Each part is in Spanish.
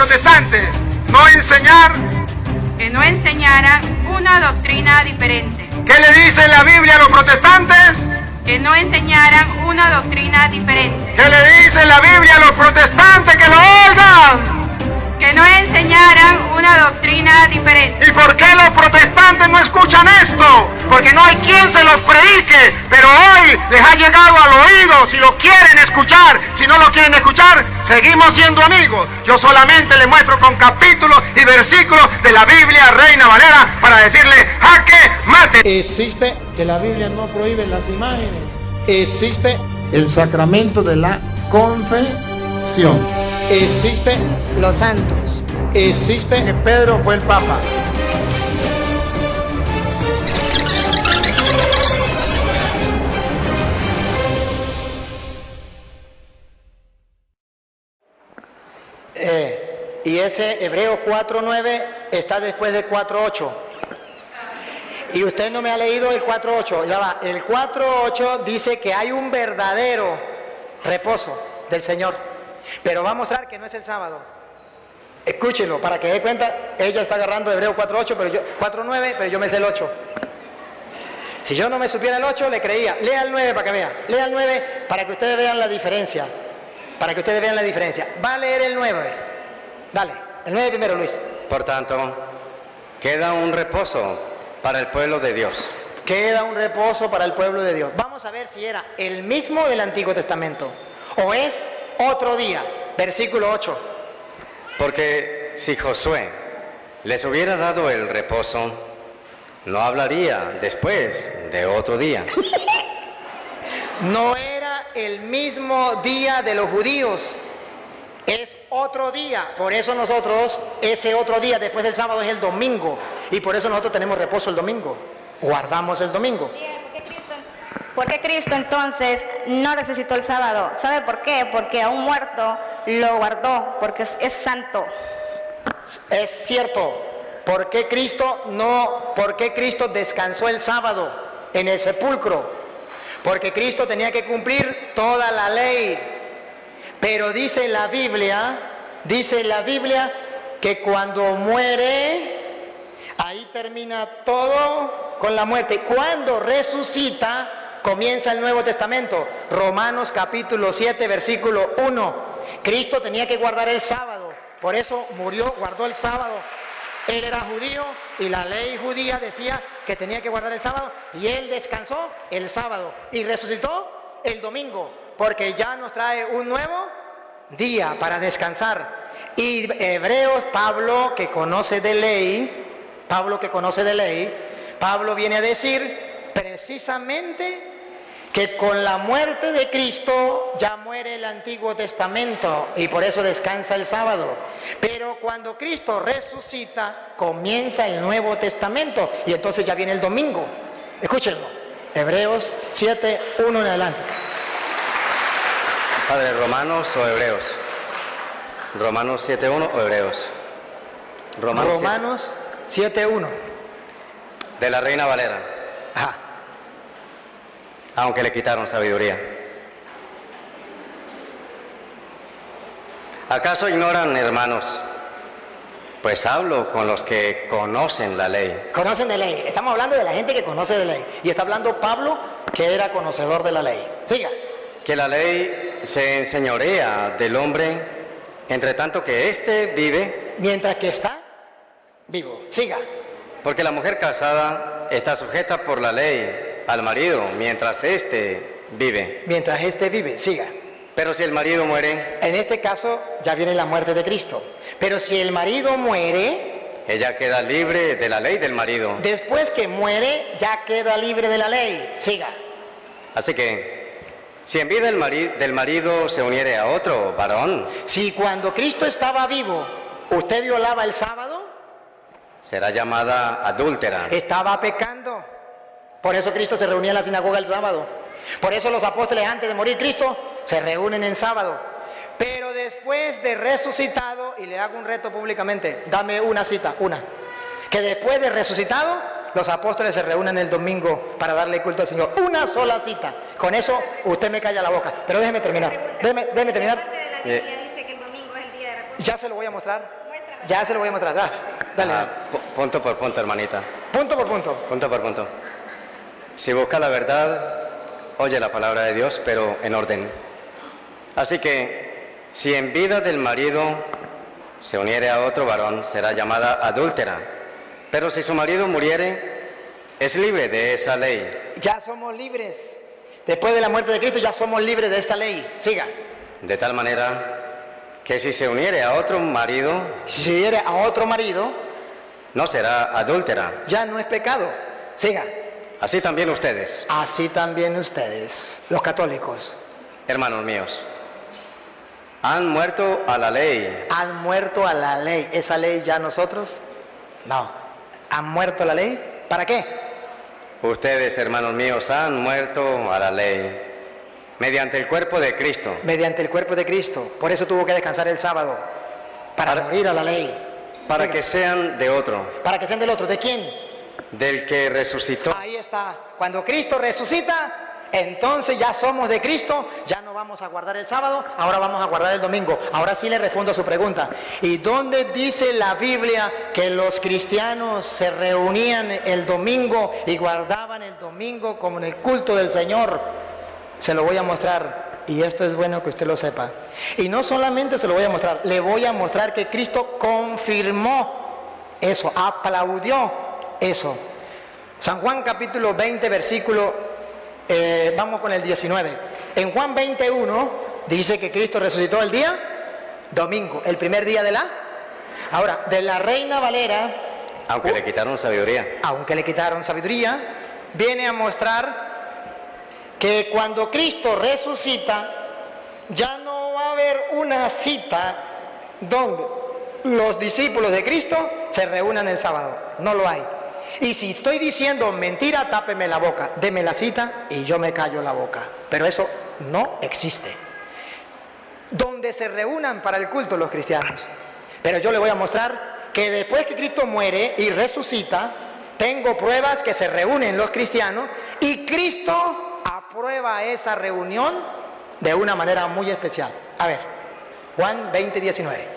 protestantes no enseñar. Que no enseñaran una doctrina diferente. ¿Qué le dice la Biblia a los protestantes? Que no enseñaran una doctrina diferente. ¿Qué le dice la Biblia a los protestantes que lo oigan? Que no enseñaran una doctrina diferente. ¿Y por qué los protestantes no escuchan esto? Porque no hay quien se los predique, pero hoy les ha llegado al oído. Si lo quieren escuchar, si no lo quieren escuchar, seguimos siendo amigos. Yo solamente les muestro con capítulos y versículos de la Biblia Reina Valera para decirle jaque mate. Existe que la Biblia no prohíbe las imágenes. Existe el sacramento de la confesión. Existe los santos. Existe que Pedro fue el Papa. Y ese Hebreos 4:9 está después de 4:8. Y usted no me ha leído el 4:8. Ya va. El 4:8 dice que hay un verdadero reposo del Señor. Pero va a mostrar que no es el sábado. Escúchenlo para que dé cuenta. Ella está agarrando Hebreos 4:8, pero yo 4:9, pero yo me sé el 8. Si yo no me supiera el 8, le creía. Lea el 9 para que vea. Lea el 9 para que ustedes vean la diferencia. Para que ustedes vean la diferencia. Va a leer el 9. Dale, el 9 primero, Luis. Por tanto, queda un reposo para el pueblo de Dios. Queda un reposo para el pueblo de Dios. Vamos a ver si era el mismo del Antiguo Testamento o es otro día. Versículo 8. Porque si Josué les hubiera dado el reposo, no hablaría después de otro día. No era el mismo día de los judíos, es otro día. Por eso nosotros, ese otro día después del sábado es el domingo. Y por eso nosotros tenemos reposo el domingo. Guardamos el domingo. ¿Por qué Cristo entonces no resucitó el sábado? ¿Sabe por qué? Porque a un muerto lo guardó, porque es santo. Es cierto. ¿Por qué Cristo descansó el sábado en el sepulcro? Porque Cristo tenía que cumplir toda la ley. Pero dice la Biblia que cuando muere, ahí termina todo con la muerte. Cuando resucita, comienza el Nuevo Testamento. Romanos capítulo 7, versículo 1. Cristo tenía que guardar el sábado. Por eso murió, guardó el sábado. Él era judío y la ley judía decía que tenía que guardar el sábado. Y él descansó el sábado y resucitó el domingo. Porque ya nos trae un nuevo día para descansar. Y Hebreos, Pablo que conoce de ley, Pablo viene a decir precisamente que con la muerte de Cristo ya muere el Antiguo Testamento y por eso descansa el sábado. Pero cuando Cristo resucita, comienza el Nuevo Testamento y entonces ya viene el domingo. Escúchenlo. Hebreos 7, 1 en adelante. Padre, ¿Romanos o Hebreos? ¿Romanos 7.1 o Hebreos? Romanos 7.1. De la Reina Valera. Ajá. Aunque le quitaron sabiduría. ¿Acaso ignoran, hermanos? Pues hablo con los que conocen la ley. Conocen de ley. Estamos hablando de la gente que conoce de ley. Y está hablando Pablo, que era conocedor de la ley. Siga. Que la ley se enseñorea del hombre, entre tanto que éste vive. Mientras que está vivo. Siga. Porque la mujer casada está sujeta por la ley al marido, mientras éste vive. Mientras éste vive. Siga. Pero si el marido muere, En este caso ya viene la muerte de Cristo. Pero si el marido muere, ella queda libre de la ley del marido. después que muere, ya queda libre de la ley. Siga. Así que, si en vida del marido se uniere a otro varón, Si cuando Cristo estaba vivo, usted violaba el sábado, será llamada adúltera. estaba pecando. Por eso Cristo se reunía en la sinagoga el sábado. Por eso los apóstoles antes de morir Cristo se reúnen en sábado. Pero después de resucitado, y le hago un reto públicamente, dame una cita, una. Que después de resucitado, los apóstoles se reúnen el domingo para darle culto al Señor. Una sola cita. Con eso usted me calla la boca. Pero déjeme terminar. Déjeme terminar. ¿Qué parte de la Biblia dice que el domingo es el día de reposo? Ya se lo voy a mostrar. Ya se lo voy a mostrar. Dale. Punto por punto, hermanita. Punto por punto. Punto por punto. Si busca la verdad, oye la palabra de Dios, pero en orden. Así que, si en vida del marido se uniere a otro varón, será llamada adúltera. Pero si su marido muriere, es libre de esa ley. Ya somos libres. Después de la muerte de Cristo ya somos libres de esta ley. Siga. De tal manera que si se uniere a otro marido, Si se uniere a otro marido, no será adúltera. ya no es pecado. Siga. Así también ustedes, Así también ustedes, los católicos, hermanos míos, han muerto a la ley. han muerto a la ley. ¿Esa ley ya nosotros? No. ¿Han muerto a la ley? ¿Para qué? Ustedes, hermanos míos, han muerto a la ley mediante el cuerpo de Cristo, Mediante el cuerpo de Cristo. Por eso tuvo que descansar el sábado. Para morir a la ley. para que sean de otro, Para que sean del otro. ¿De quién? del que resucitó. Ahí está. Cuando Cristo resucita, entonces ya somos de Cristo, ya no vamos a guardar el sábado, ahora vamos a guardar el domingo. Ahora sí le respondo a su pregunta. ¿Y dónde dice la Biblia que los cristianos se reunían el domingo y guardaban el domingo como en el culto del Señor? Se lo voy a mostrar. Y esto es bueno que usted lo sepa. Y no solamente se lo voy a mostrar, le voy a mostrar que Cristo confirmó eso, aplaudió eso. San Juan capítulo 20, versículo, vamos con el 19. En Juan 21 dice que Cristo resucitó el día domingo, el primer día de la... Ahora, de la Reina Valera, Aunque le quitaron sabiduría. aunque le quitaron sabiduría, viene a mostrar que cuando Cristo resucita, ya no va a haber una cita donde los discípulos de Cristo se reúnan el sábado. No lo hay. Y si estoy diciendo mentira, tápeme la boca, deme la cita y yo me callo la boca. Pero eso no existe. Donde se reúnan para el culto los cristianos. Pero yo le voy a mostrar que después que Cristo muere y resucita, tengo pruebas que se reúnen los cristianos y Cristo aprueba esa reunión de una manera muy especial. A ver, Juan 20, 19.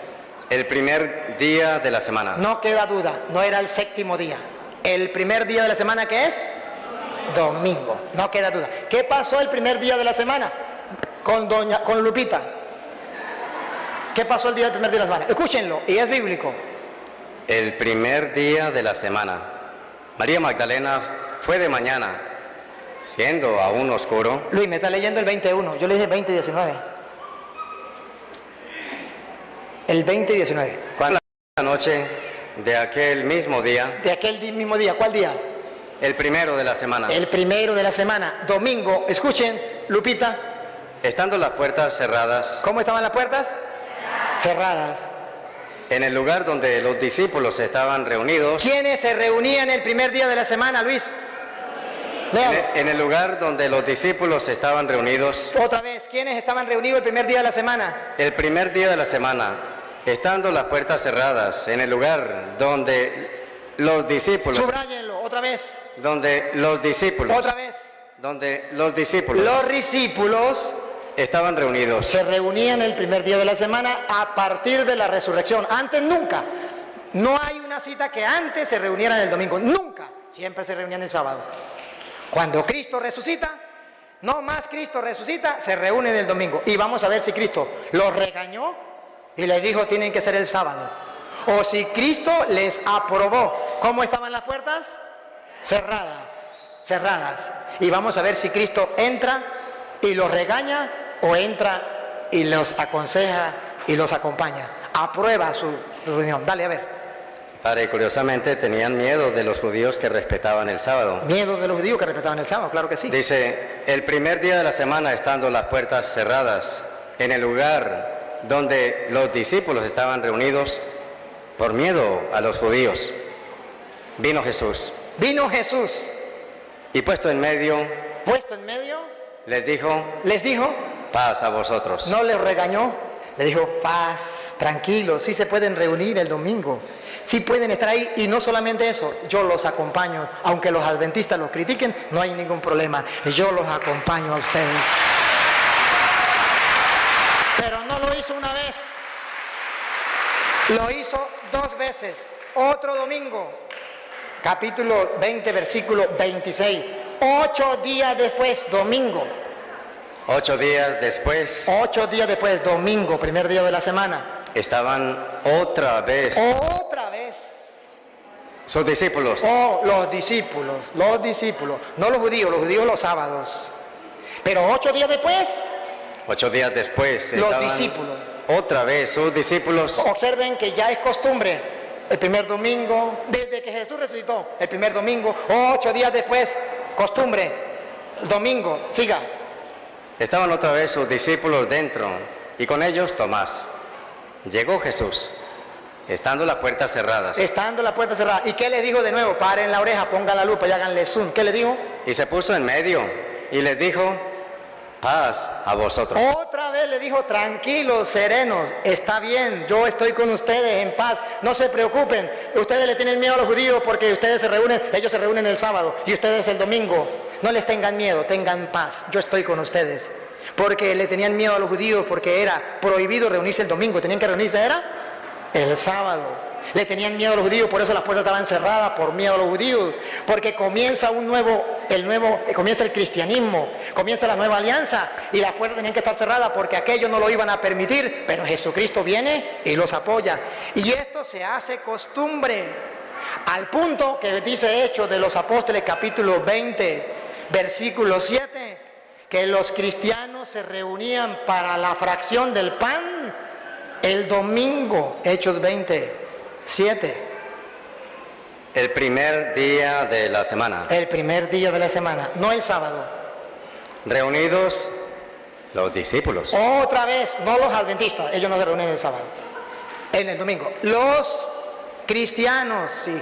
El primer día de la semana. No queda duda, no era el séptimo día. El primer día de la semana, ¿qué es? Domingo, no queda duda. ¿Qué pasó el primer día de la semana? Con Lupita. ¿Qué pasó el primer día de la semana? Escúchenlo, y es bíblico. El primer día de la semana. María Magdalena fue de mañana, siendo aún oscuro. Luis, me está leyendo el 21, yo le dije 20 y 19. El 20 y 19. Cuando la noche de aquel mismo día, De aquel mismo día, ¿cuál día? el primero de la semana, El primero de la semana, domingo. Escuchen, Lupita, estando las puertas cerradas, ¿cómo estaban las puertas? Cerradas. en el lugar donde los discípulos estaban reunidos, ¿Quiénes se reunían el primer día de la semana, Luis? Léalo. en el lugar donde los discípulos estaban reunidos, Otra vez, ¿quiénes estaban reunidos el primer día de la semana? el primer día de la semana, estando las puertas cerradas, en el lugar donde los discípulos, Subráyenlo, otra vez, donde los discípulos, otra vez. donde los discípulos Los discípulos estaban reunidos. se reunían el primer día de la semana a partir de la resurrección. Antes nunca. No hay una cita que antes se reunieran el domingo. Nunca. Siempre se reunían el sábado. Cuando Cristo resucita, no más Cristo resucita, se reúnen el domingo. Y vamos a ver si Cristo los regañó y les dijo tienen que ser el sábado. O si Cristo les aprobó. ¿Cómo estaban las puertas? Cerradas. Cerradas. Y vamos a ver si Cristo entra y los regaña o entra y los aconseja y los acompaña. Aprueba su reunión. Dale, a ver. Padre, curiosamente tenían miedo de los judíos que respetaban el sábado. Miedo de los judíos que respetaban el sábado, claro que sí. Dice, el primer día de la semana, estando las puertas cerradas, en el lugar donde los discípulos estaban reunidos, por miedo a los judíos, vino Jesús. Vino Jesús, Y puesto en medio, puesto en medio, les dijo, les dijo, paz a vosotros. no les regañó, le dijo, paz, tranquilos, sí se pueden reunir el domingo, sí pueden estar ahí, y no solamente eso, yo los acompaño, aunque los adventistas los critiquen, no hay ningún problema, yo los acompaño a ustedes. Pero no lo hizo una vez, Lo hizo 2 veces. Otro domingo, capítulo 20, versículo 26. 8 días después, domingo. 8 días después 8 días después, domingo, primer día de la semana. estaban otra vez Otra vez. sus discípulos. Oh, los discípulos. No los judíos los sábados. Pero 8 días después, 8 días después los estaban discípulos. otra vez sus discípulos. Observen que ya es costumbre. El primer domingo, desde que Jesús resucitó, el primer domingo, 8 días después, costumbre, domingo, siga. Estaban otra vez sus discípulos dentro y con ellos Tomás. Llegó Jesús, estando las puertas cerradas, Estando la puerta cerrada. ¿Y qué le dijo de nuevo? Paren la oreja, pongan la lupa y háganle zoom. ¿Qué le dijo? y se puso en medio y les dijo: paz a vosotros. Otra vez le dijo: tranquilos, serenos, está bien, yo estoy con ustedes en paz, no se preocupen. Ustedes le tienen miedo a los judíos porque ustedes se reúnen, ellos se reúnen el sábado y ustedes el domingo. No les tengan miedo, tengan paz, yo estoy con ustedes. Porque le tenían miedo a los judíos porque era prohibido reunirse el domingo, tenían que reunirse, era el sábado. Le tenían miedo a los judíos, por eso las puertas estaban cerradas, por miedo a los judíos, porque comienza comienza el cristianismo, comienza la nueva alianza y las puertas tenían que estar cerradas porque aquellos no lo iban a permitir, pero Jesucristo viene y los apoya. Y esto se hace costumbre, al punto que dice Hechos de los Apóstoles capítulo 20, versículo 7, que los cristianos se reunían para la fracción del pan el domingo. Hechos 20. 7. El primer día de la semana, El primer día de la semana, no el sábado. reunidos los discípulos. Otra vez, no los adventistas, ellos no se reúnen el sábado, en el domingo. Los cristianos, sí.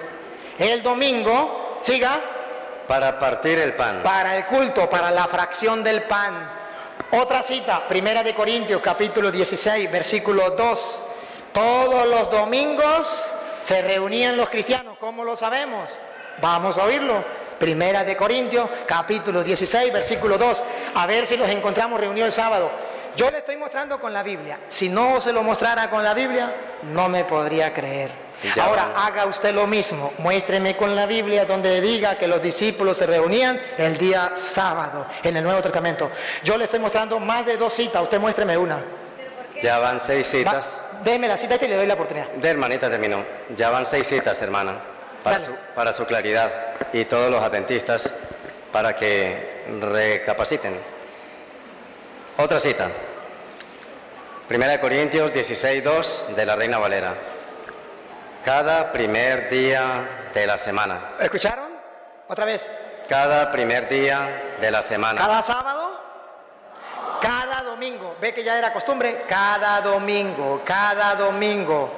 El domingo, siga, Para partir el pan. para el culto, para la fracción del pan. Otra cita, 1 Corintios, capítulo 16, versículo 2. Todos los domingos se reunían los cristianos. ¿Cómo lo sabemos? Vamos a oírlo. 1 Corintios, capítulo 16, versículo 2. A ver si los encontramos reunidos el sábado. Yo le estoy mostrando con la Biblia. Si no se lo mostrara con la Biblia, no me podría creer. Ya Ahora, van. haga usted lo mismo. Muéstreme con la Biblia donde diga que los discípulos se reunían el día sábado en el Nuevo Testamento. Yo le estoy mostrando más de 2 citas. Usted muéstreme una. Ya van 6 citas. Déme la cita y le doy la oportunidad. De hermanita terminó. Ya van 6 citas, hermana, Dale. para su claridad y todos los adventistas para que recapaciten. Otra cita. 1 Corintios 16:2 de la Reina Valera. Cada primer día de la semana. ¿Escucharon? Otra vez. Cada primer día de la semana. Cada sábado, cada domingo. Ve que ya era costumbre. Cada domingo, cada domingo.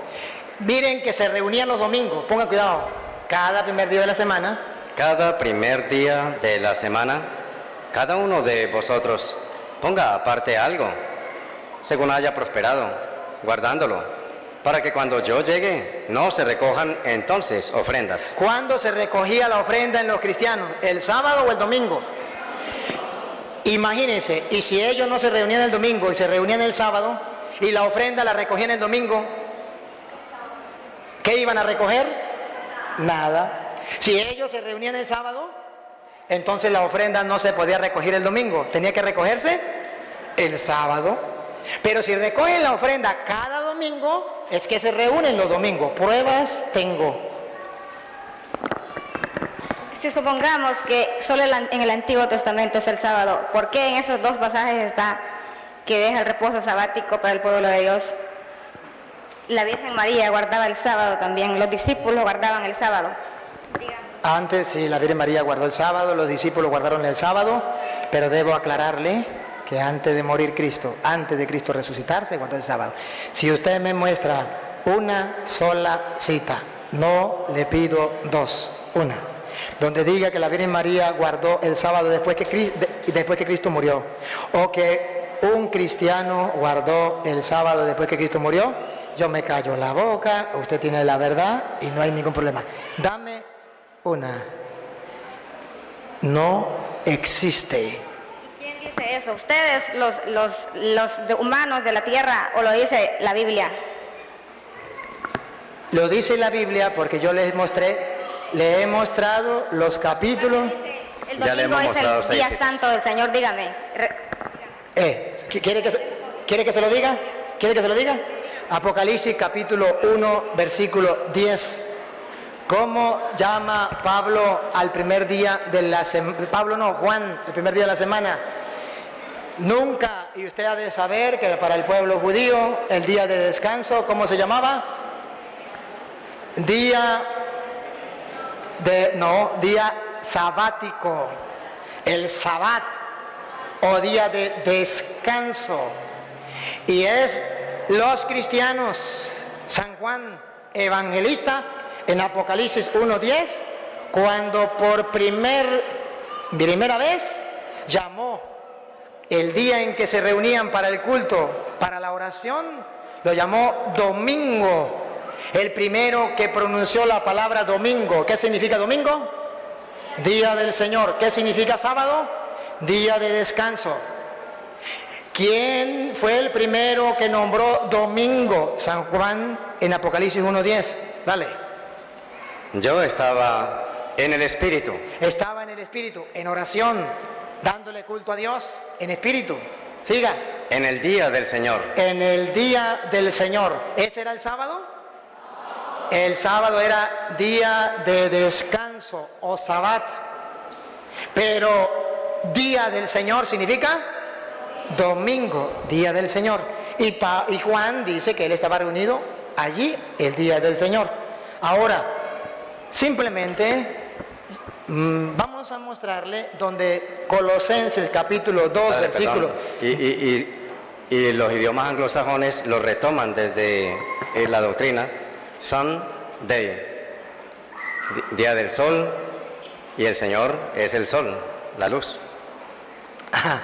Miren que se reunían los domingos. Pongan cuidado. Cada primer día de la semana. Cada primer día de la semana, cada uno de vosotros ponga aparte algo, según haya prosperado, guardándolo, para que cuando yo llegue no se recojan entonces ofrendas. ¿Cuándo se recogía la ofrenda en los cristianos? ¿El sábado o el domingo? Imagínense, y si ellos no se reunían el domingo y se reunían el sábado, y la ofrenda la recogían el domingo, ¿qué iban a recoger? Nada. Si ellos se reunían el sábado, entonces la ofrenda no se podía recoger el domingo, tenía que recogerse el sábado. Pero si recogen la ofrenda cada domingo, es que se reúnen los domingos. Pruebas tengo. Si supongamos que solo en el Antiguo Testamento es el sábado, ¿por qué en esos 2 pasajes está que deja el reposo sabático para el pueblo de Dios? La Virgen María guardaba el sábado también, los discípulos guardaban el sábado. Antes, sí, la Virgen María guardó el sábado, los discípulos guardaron el sábado, pero debo aclararle que antes de morir Cristo, antes de Cristo resucitarse, guardó el sábado. Si usted me muestra una sola cita, no le pido 2, una, donde diga que la Virgen María guardó el sábado después que Cristo murió, o que un cristiano guardó el sábado después que Cristo murió, yo me callo la boca, usted tiene la verdad y no hay ningún problema. Dame una. No existe. ¿Y quién dice eso? ¿Ustedes, los humanos de la tierra, o lo dice la Biblia? Lo dice la Biblia porque yo les mostré, le he mostrado los capítulos. El Ya le domingo hemos es mostrado el 6 día citas. santo del Señor, dígame. ¿Quiere que se lo diga? ¿Quiere que se lo diga? Apocalipsis capítulo 1, versículo 10. ¿Cómo llama Pablo al primer día de la semana? Juan, el primer día de la semana. Nunca, y usted ha de saber que para el pueblo judío el día de descanso, ¿cómo se llamaba? Día sabático, el sabbat o día de descanso. Y es los cristianos, San Juan Evangelista, en Apocalipsis 1:10, cuando por primera vez llamó el día en que se reunían para el culto, para la oración, lo llamó domingo. El primero que pronunció la palabra domingo. ¿Qué significa domingo? Día del Señor. ¿Qué significa sábado? Día de descanso. ¿Quién fue el primero que nombró domingo? San Juan en Apocalipsis 1:10. Dale. Yo estaba en el Espíritu. Estaba en el Espíritu, en oración, dándole culto a Dios, en espíritu. Siga. En el día del Señor. En el día del Señor. ¿Ese era el sábado? El sábado era día de descanso o sabbat. Pero día del Señor significa domingo, día del Señor. Y Juan dice que él estaba reunido allí el día del Señor. Ahora, simplemente vamos a mostrarle donde Colosenses capítulo 2, versículo. Y los idiomas anglosajones lo retoman desde la doctrina. Sunday, día del sol, y el Señor es el sol, la luz. Ajá.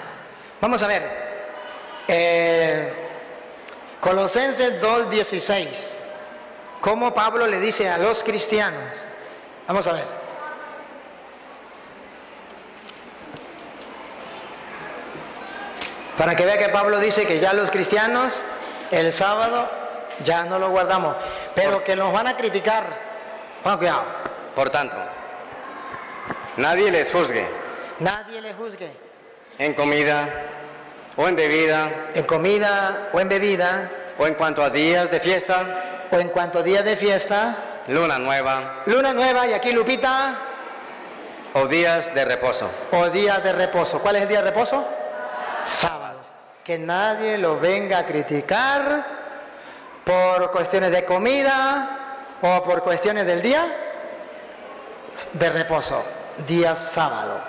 Vamos a ver. Colosenses 2:16. ¿Cómo Pablo le dice a los cristianos? Vamos a ver. Para que vea que Pablo dice que ya los cristianos el sábado ya no lo guardamos, pero que nos van a criticar. Bueno, cuidado. Por tanto, nadie les juzgue Nadie le juzgue en comida o en bebida en comida o en bebida o en cuanto a días de fiesta, o en cuanto a días de fiesta, luna nueva luna nueva, y aquí Lupita, o días de reposo. o días de reposo. ¿Cuál es el día de reposo? Sábado. Que nadie lo venga a criticar por cuestiones de comida o por cuestiones del día de reposo, día sábado.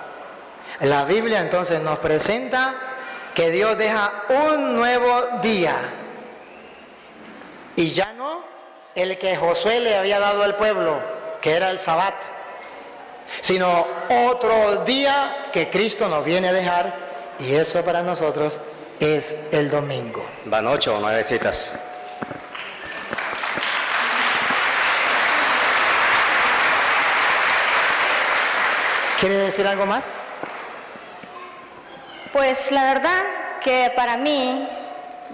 La Biblia entonces nos presenta que Dios deja un nuevo día, y ya no el que Josué le había dado al pueblo, que era el sabbat, sino otro día que Cristo nos viene a dejar, y eso para nosotros es el domingo. Van 8 o 9 citas. ¿Quiere decir algo más? Pues la verdad que para mí,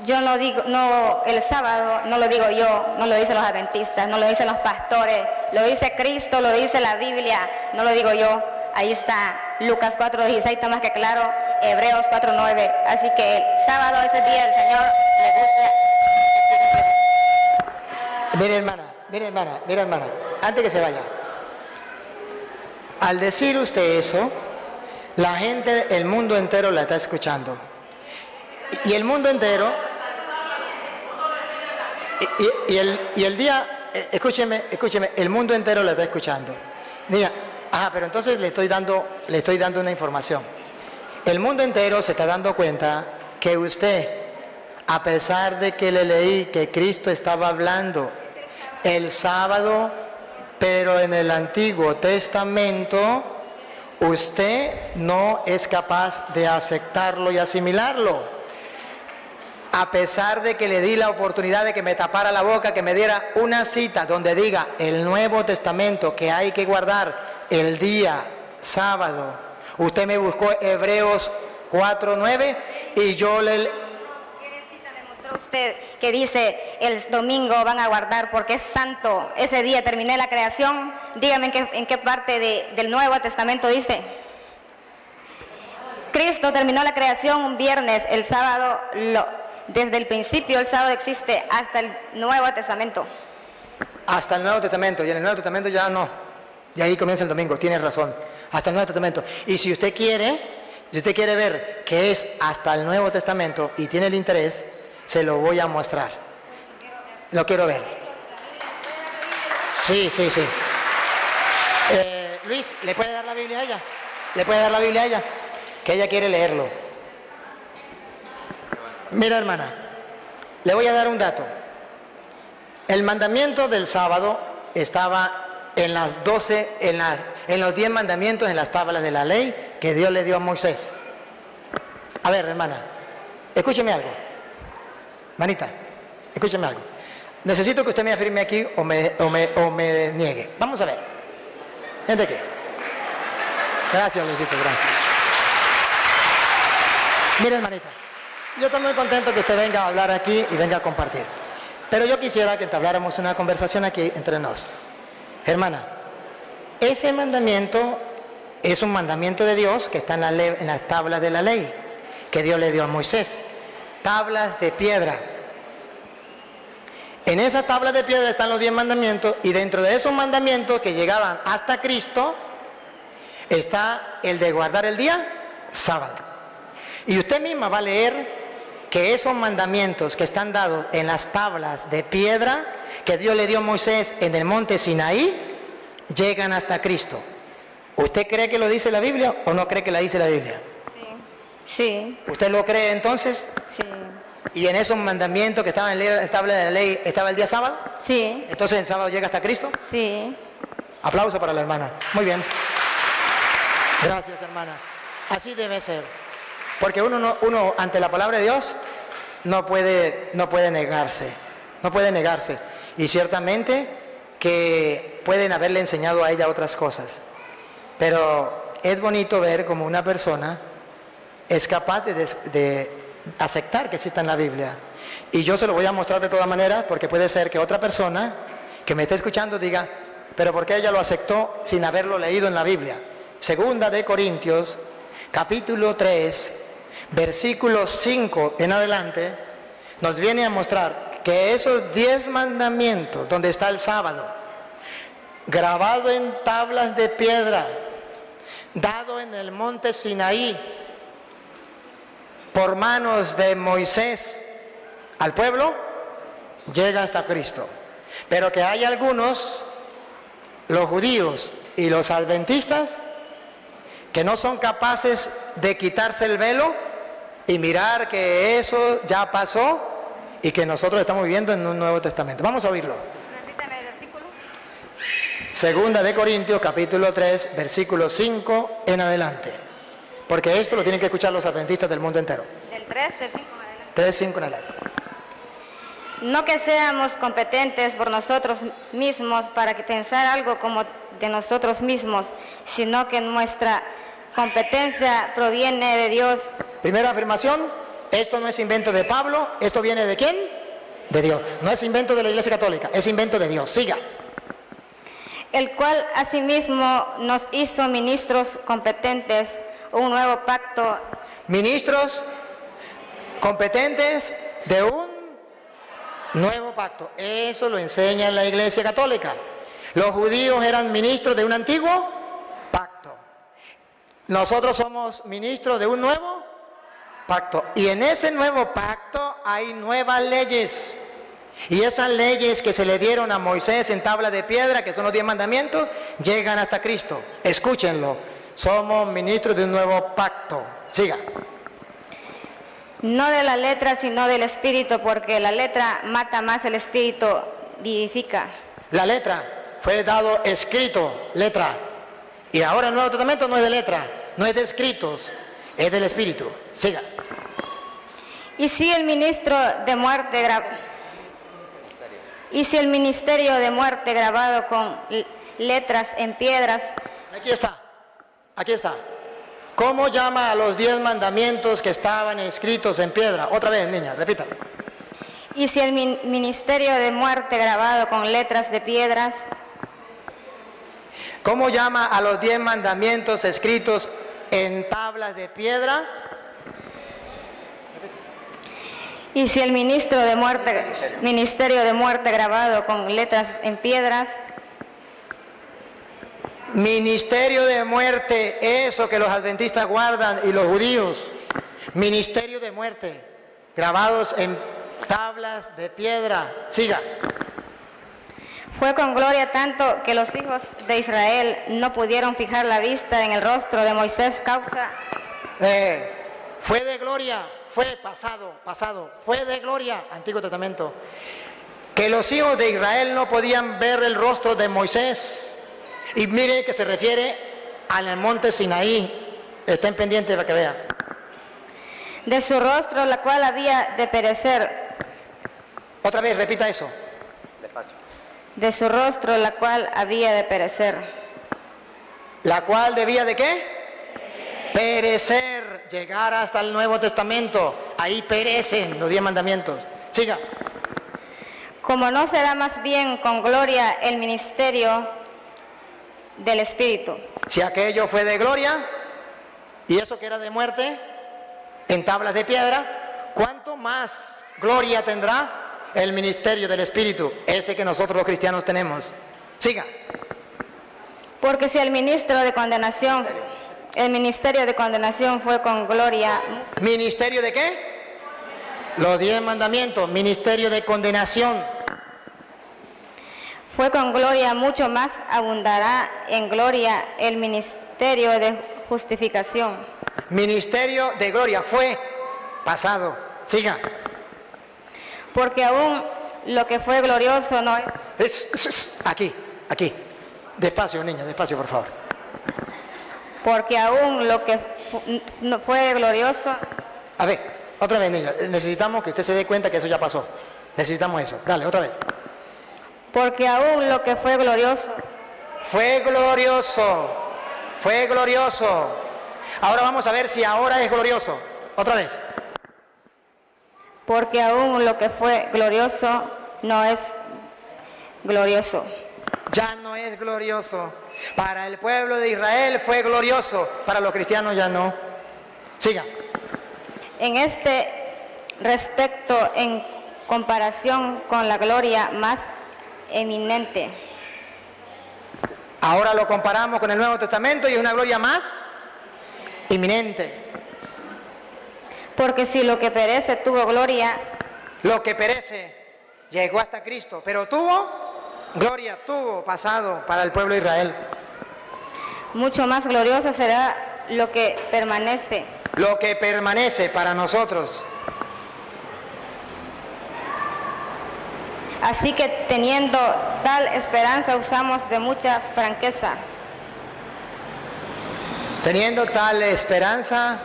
yo no digo, no, el sábado no lo digo yo, no lo dicen los adventistas, no lo dicen los pastores, lo dice Cristo, lo dice la Biblia, no lo digo yo. Ahí está Lucas 4:16, está más que claro, Hebreos 4:9. Así que el sábado es el día del Señor, le gusta. Mire hermana, antes que se vaya. Al decir usted eso, la gente, el mundo entero la está escuchando. Y el mundo entero, y el día, escúcheme, el mundo entero la está escuchando. Diga, pero entonces le estoy dando una información. El mundo entero se está dando cuenta que usted, a pesar de que le leí que Cristo estaba hablando el sábado, pero en el Antiguo Testamento, usted no es capaz de aceptarlo y asimilarlo. A pesar de que le di la oportunidad de que me tapara la boca, que me diera una cita donde diga el Nuevo Testamento que hay que guardar el día sábado, usted me buscó Hebreos 4:9 y yo le... ¿Qué cita me mostró encontró usted que dice el domingo van a guardar porque es santo? Ese día terminé la creación. Dígame en qué parte del Nuevo Testamento dice. Cristo terminó la creación un viernes, el sábado, desde el principio el sábado existe hasta el Nuevo Testamento. Hasta el Nuevo Testamento, y en el Nuevo Testamento ya no. Y ahí comienza el domingo, tiene razón. Hasta el Nuevo Testamento. Y si usted quiere ver que es hasta el Nuevo Testamento y tiene el interés, se lo voy a mostrar. Lo quiero ver. Sí. Luis, ¿le puede dar la Biblia a ella? ¿Le puede dar la Biblia a ella? Que ella quiere leerlo. Mira, hermana, le voy a dar un dato. El mandamiento del sábado estaba en las 12, en los 10 mandamientos, en las tablas de la ley que Dios le dio a Moisés. A ver, hermana, escúcheme algo. Manita, escúcheme algo. Necesito que usted me afirme aquí o me niegue. Vamos a ver. ¿Gente qué? Gracias, Luisito, gracias. Mire, hermanita, yo estoy muy contento que usted venga a hablar aquí y venga a compartir. Pero yo quisiera que entabláramos una conversación aquí entre nosotros. Hermana, ese mandamiento es un mandamiento de Dios que está en las tablas de la ley que Dios le dio a Moisés. Tablas de piedra. En esas tablas de piedra están los 10 mandamientos, y dentro de esos mandamientos que llegaban hasta Cristo está el de guardar el día sábado. Y usted misma va a leer que esos mandamientos que están dados en las tablas de piedra que Dios le dio a Moisés en el monte Sinaí llegan hasta Cristo. ¿Usted cree que lo dice la Biblia o no cree que la dice la Biblia? Sí. ¿Usted lo cree entonces? Sí. ¿Y en esos mandamientos que estaban en la tabla de la ley estaba el día sábado? Sí. ¿Entonces el sábado llega hasta Cristo? Sí. Aplauso para la hermana. Muy bien. Gracias, hermana. Así debe ser. Porque uno ante la palabra de Dios no puede negarse. No puede negarse. Y ciertamente que pueden haberle enseñado a ella otras cosas. Pero es bonito ver como una persona es capaz de aceptar que exista en la Biblia. Y yo se lo voy a mostrar de todas maneras, porque puede ser que otra persona que me esté escuchando diga, pero ¿por qué ella lo aceptó sin haberlo leído en la Biblia? Segunda de Corintios, capítulo 3, versículo 5 en adelante, nos viene a mostrar que esos 10 mandamientos, donde está el sábado, grabado en tablas de piedra, dado en el monte Sinaí, por manos de Moisés al pueblo, llega hasta Cristo. Pero que hay algunos, los judíos y los adventistas, que no son capaces de quitarse el velo y mirar que eso ya pasó y que nosotros estamos viviendo en un Nuevo Testamento. Vamos a oírlo. Repítame el versículo. Segunda de Corintios, capítulo 3, versículo 5 en adelante. Porque esto lo tienen que escuchar los adventistas del mundo entero. Del 3, del 5 en adelante. 3, 5 en adelante. No que seamos competentes por nosotros mismos para que pensar algo como de nosotros mismos, sino que nuestra competencia proviene de Dios. Primera afirmación, esto no es invento de Pablo, esto viene ¿de quién? De Dios. No es invento de la Iglesia Católica, es invento de Dios. Siga. El cual asimismo nos hizo ministros competentes, un nuevo pacto. Ministros competentes de un nuevo pacto. Eso lo enseña la Iglesia Católica. Los judíos eran ministros de un antiguo pacto. Nosotros somos ministros de un nuevo pacto. Y en ese nuevo pacto hay nuevas leyes. Y esas leyes que se le dieron a Moisés en tabla de piedra, que son los 10 mandamientos, llegan hasta Cristo. Escúchenlo. Somos ministros de un nuevo pacto. Siga. No de la letra, sino del espíritu, porque la letra mata más, el espíritu vivifica. La letra fue dado escrito, letra. Y ahora el Nuevo Testamento no es de letra, no es de escritos, es del espíritu. Siga. Y si el ministro de muerte ministerio de muerte grabado con letras en piedras. Aquí está, aquí está. ¿Cómo llama a los 10 mandamientos que estaban escritos en piedra? Otra vez, niña, repítalo. Y si el ministerio de muerte grabado con letras de piedras, ¿cómo llama a los 10 mandamientos escritos en tablas de piedra? y si el ministerio de muerte grabado con letras en piedras, ministerio de muerte, eso que los adventistas guardan y los judíos, ministerio de muerte, grabados en tablas de piedra. Siga. fue con gloria tanto que los hijos de Israel no pudieron fijar la vista en el rostro de Moisés causa. Fue de gloria, fue pasado, fue de gloria, Antiguo Testamento, que los hijos de Israel no podían ver el rostro de Moisés. Y mire que se refiere al monte Sinaí, estén pendientes para que vean. De su rostro, la cual había de perecer. Otra vez, repita eso. De su rostro, la cual había de perecer. ¿La cual debía de qué? Perecer, llegar hasta el Nuevo Testamento. Ahí perecen los 10 mandamientos. Siga. Como no será más bien con gloria el ministerio del Espíritu. Si aquello fue de gloria y eso que era de muerte en tablas de piedra, ¿cuánto más gloria tendrá el ministerio del Espíritu, ese que nosotros los cristianos tenemos? Siga. Porque si el ministerio de condenación fue con gloria. ¿Ministerio de qué? Los 10 mandamientos, ministerio de condenación. Fue con gloria, mucho más abundará en gloria el ministerio de justificación. Ministerio de gloria, fue pasado. Siga. Porque aún lo que fue glorioso no es... Aquí. Despacio, niña, despacio, por favor. Porque aún lo que no fue glorioso... A ver, otra vez, niña. Necesitamos que usted se dé cuenta que eso ya pasó. Necesitamos eso. Dale, otra vez. Porque aún lo que fue glorioso... Fue glorioso. Ahora vamos a ver si ahora es glorioso. Otra vez. Porque aún lo que fue glorioso no es glorioso. Ya no es glorioso. Para el pueblo de Israel fue glorioso. Para los cristianos ya no. Siga. En este respecto, en comparación con la gloria más eminente. Ahora lo comparamos con el Nuevo Testamento y es una gloria más inminente. Porque si lo que perece tuvo gloria, lo que perece llegó hasta Cristo, pero tuvo pasado para el pueblo de Israel. Mucho más glorioso será lo que permanece. Lo que permanece para nosotros. Así que teniendo tal esperanza usamos de mucha franqueza. Teniendo tal esperanza,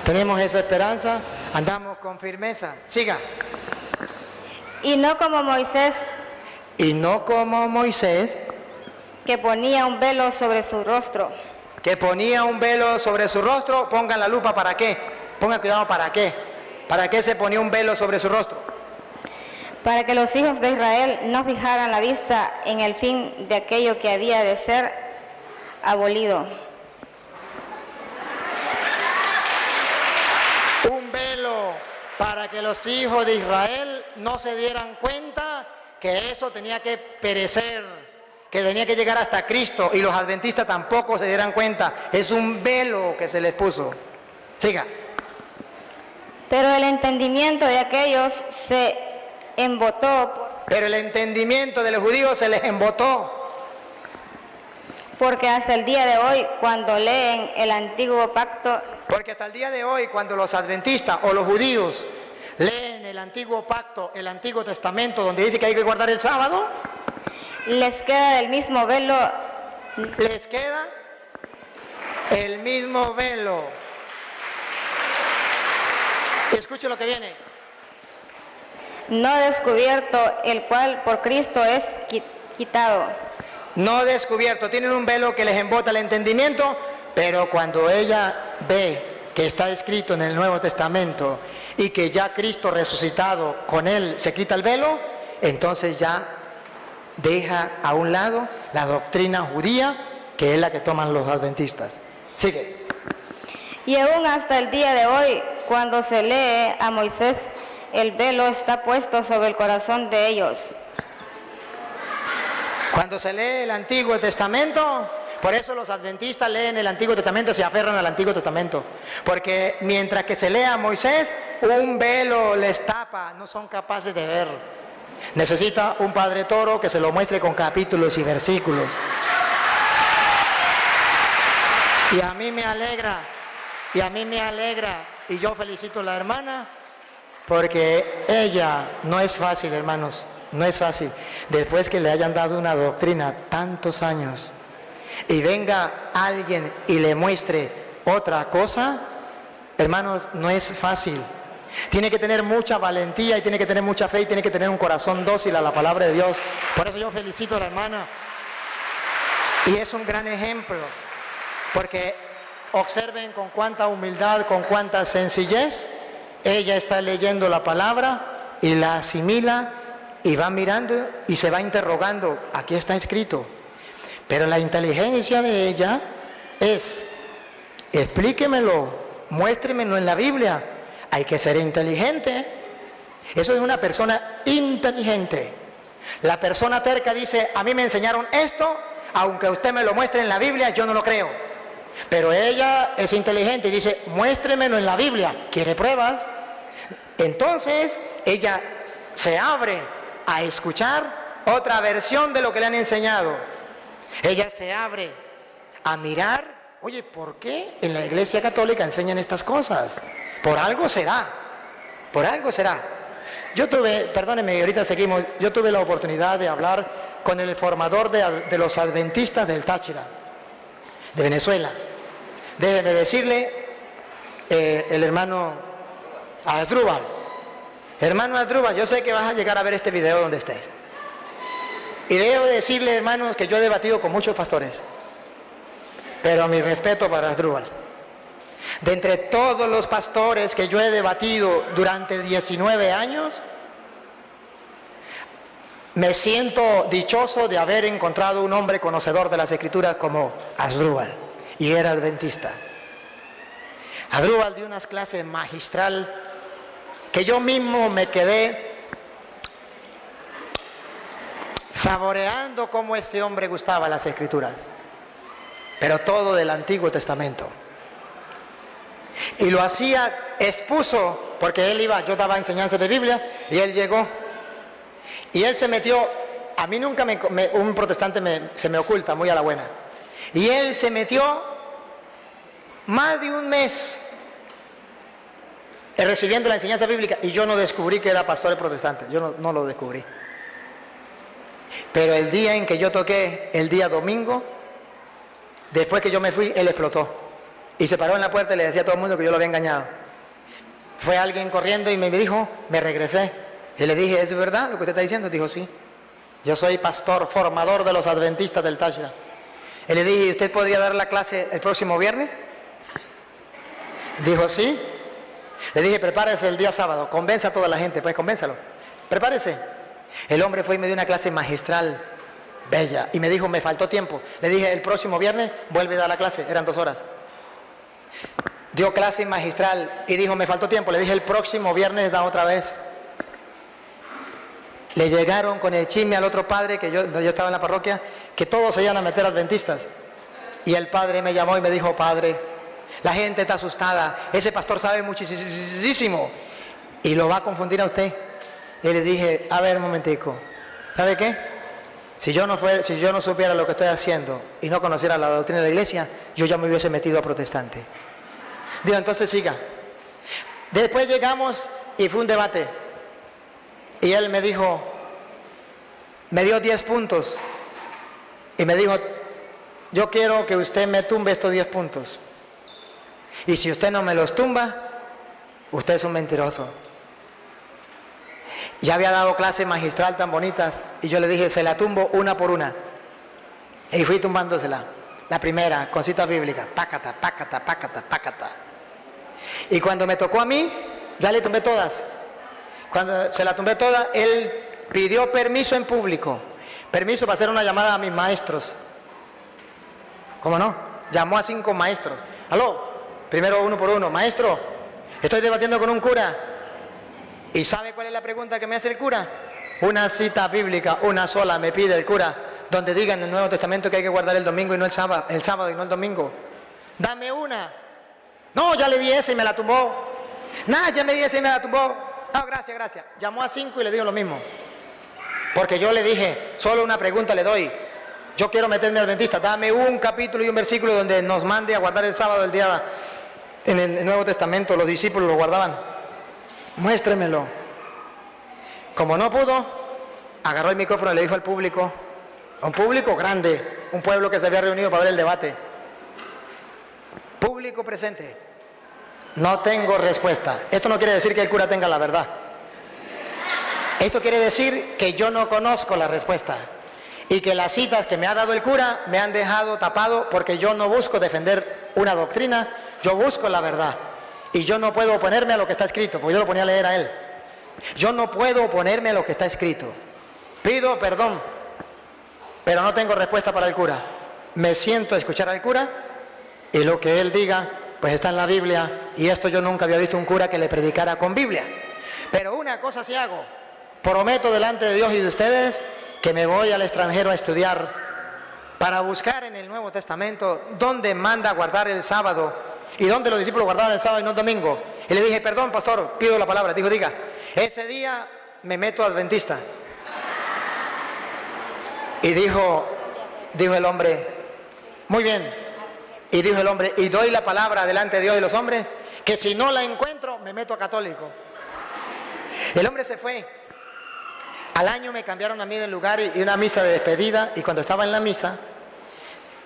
tenemos esa esperanza, andamos con firmeza. Siga. Y no como Moisés. Que ponía un velo sobre su rostro. Pongan la lupa, ¿para qué? Pongan cuidado, ¿para qué? ¿Para qué se ponía un velo sobre su rostro? Para que los hijos de Israel no fijaran la vista en el fin de aquello que había de ser abolido. Un velo para que los hijos de Israel no se dieran cuenta que eso tenía que perecer, que tenía que llegar hasta Cristo, y los adventistas tampoco se dieran cuenta. Es un velo que se les puso. Siga. Pero el entendimiento de aquellos se embotó. Pero el entendimiento de los judíos se les embotó. Porque hasta el día de hoy, cuando leen el antiguo pacto... Porque hasta el día de hoy, cuando los adventistas o los judíos leen el antiguo pacto, el Antiguo Testamento, donde dice que hay que guardar el sábado, les queda el mismo velo. Les queda el mismo velo. Escuche lo que viene. No descubierto, el cual por Cristo es quitado. No descubierto. Tienen un velo que les embota el entendimiento, pero cuando ella ve que está escrito en el Nuevo Testamento y que ya Cristo resucitado con él se quita el velo, entonces ya deja a un lado la doctrina judía, que es la que toman los adventistas. Sigue. Y aún hasta el día de hoy, cuando se lee a Moisés, el velo está puesto sobre el corazón de ellos. Cuando se lee el Antiguo Testamento, por eso los adventistas leen el Antiguo Testamento, se aferran al Antiguo Testamento, porque mientras que se lee a Moisés, un velo les tapa, no son capaces de ver. Necesita un Padre Toro que se lo muestre con capítulos y versículos. Y a mí me alegra, y yo felicito a la hermana, porque ella, no es fácil, hermanos, no es fácil, después que le hayan dado una doctrina tantos años, y venga alguien y le muestre otra cosa, hermanos, no es fácil. Tiene que tener mucha valentía y tiene que tener mucha fe y tiene que tener un corazón dócil a la palabra de Dios. Por eso yo felicito a la hermana. Y es un gran ejemplo, porque observen con cuánta humildad, con cuánta sencillez, ella está leyendo la palabra y la asimila y va mirando y se va interrogando. Aquí está escrito. Pero la inteligencia de ella es, explíquemelo, muéstremelo en la Biblia. Hay que ser inteligente. Eso es una persona inteligente. La persona terca dice, a mí me enseñaron esto, aunque usted me lo muestre en la Biblia, yo no lo creo. Pero ella es inteligente y dice, muéstremelo en la Biblia. ¿Quiere pruebas? Entonces ella se abre a escuchar otra versión de lo que le han enseñado. Ella se abre a mirar, oye, ¿por qué en la Iglesia Católica enseñan estas cosas? Por algo será, por algo será. Yo tuve, perdónenme, ahorita seguimos, yo tuve la oportunidad de hablar con el formador de los adventistas del Táchira, de Venezuela. Déjeme decirle, el hermano Asdrúbal. Hermano Asdrúbal, yo sé que vas a llegar a ver este video donde estés. Y debo decirle, hermanos, que yo he debatido con muchos pastores, pero mi respeto para Asdrúbal. De entre todos los pastores que yo he debatido durante 19 años, me siento dichoso de haber encontrado un hombre conocedor de las Escrituras como Asdrúbal, y era adventista. Asdrúbal dio unas clases magistral que yo mismo me quedé saboreando cómo este hombre gustaba las Escrituras, pero todo del Antiguo Testamento. Y lo hacía, expuso, porque él iba, yo daba enseñanzas de Biblia, y él llegó, y él se metió, a mí nunca un protestante se me oculta muy a la buena, y él se metió más de un mes recibiendo la enseñanza bíblica, y yo no descubrí que era pastor protestante, yo no lo descubrí. Pero el día en que yo toqué, el día domingo, después que yo me fui, él explotó. Y se paró en la puerta y le decía a todo el mundo que yo lo había engañado. Fue alguien corriendo y me dijo, me regresé. Y le dije, ¿es verdad lo que usted está diciendo? Dijo, sí. Yo soy pastor, formador de los adventistas del Táchira. Y le dije, ¿usted podría dar la clase el próximo viernes? Dijo, sí. Le dije, prepárese el día sábado, convenza a toda la gente, pues convénzalo. Prepárese. El hombre fue y me dio una clase magistral, bella. Y me dijo, me faltó tiempo. Le dije, el próximo viernes vuelve a dar la clase, eran 2 horas. Dio clase magistral y dijo, me faltó tiempo. Le dije, el próximo viernes da otra vez. Le llegaron con el chisme al otro padre, que yo estaba en la parroquia, que todos se iban a meter adventistas. Y el padre me llamó y me dijo, padre, la gente está asustada, ese pastor sabe muchísimo y lo va a confundir a usted. Y les dije, a ver un momentico, ¿sabe qué? Si yo no supiera lo que estoy haciendo y no conociera la doctrina de la iglesia, yo ya me hubiese metido a protestante. Digo, entonces siga. Después llegamos y fue un debate. Y él me dijo, me dio 10 puntos. Y me dijo, yo quiero que usted me tumbe estos 10 puntos. Y si usted no me los tumba, usted es un mentiroso. Ya había dado clases magistral tan bonitas y yo le dije, se la tumbo una por una. Y fui tumbándosela. La primera, con citas bíblicas, pácata, pácata, pácata, pácata. Y cuando me tocó a mí, ya le tumbé todas. Cuando se la tumbé todas, él pidió permiso en público. Permiso para hacer una llamada a mis maestros. ¿Cómo no? Llamó a 5 maestros. Aló, primero uno por uno. Maestro, estoy debatiendo con un cura. ¿Y sabe cuál es la pregunta que me hace el cura? Una cita bíblica, una sola me pide el cura, donde diga en el Nuevo Testamento que hay que guardar el domingo y no el sábado y no el domingo. Dame una. No, ya le di esa y me la tumbó. Nada, ya me di esa y me la tumbó. No, gracias. Llamó a 5 y le digo lo mismo. Porque yo le dije, solo una pregunta le doy. Yo quiero meterme adventista. Dame un capítulo y un versículo donde nos mande a guardar el sábado el día en el Nuevo Testamento. Los discípulos lo guardaban. Muéstremelo. Como no pudo, agarró el micrófono y le dijo al público, un público grande, un pueblo que se había reunido para ver el debate. Público presente, no tengo respuesta. Esto no quiere decir que el cura tenga la verdad. Esto quiere decir que yo no conozco la respuesta y que las citas que me ha dado el cura me han dejado tapado porque yo no busco defender una doctrina, yo busco la verdad. Y yo no puedo oponerme a lo que está escrito, porque yo lo ponía a leer a él. Yo no puedo oponerme a lo que está escrito. Pido perdón, pero no tengo respuesta para el cura. Me siento a escuchar al cura y lo que él diga, pues está en la Biblia. Y esto yo nunca había visto un cura que le predicara con Biblia. Pero una cosa sí hago. Prometo delante de Dios y de ustedes que me voy al extranjero a estudiar para buscar en el Nuevo Testamento dónde manda guardar el sábado y dónde los discípulos guardaban el sábado y no el domingo. Y le dije, perdón, pastor, pido la palabra. Dijo, diga, ese día me meto adventista. Y dijo el hombre, muy bien. Y dijo el hombre, y doy la palabra delante de Dios y los hombres, que si no la encuentro, me meto a católico. El hombre se fue. Al año me cambiaron a mí del lugar y una misa de despedida, y cuando estaba en la misa,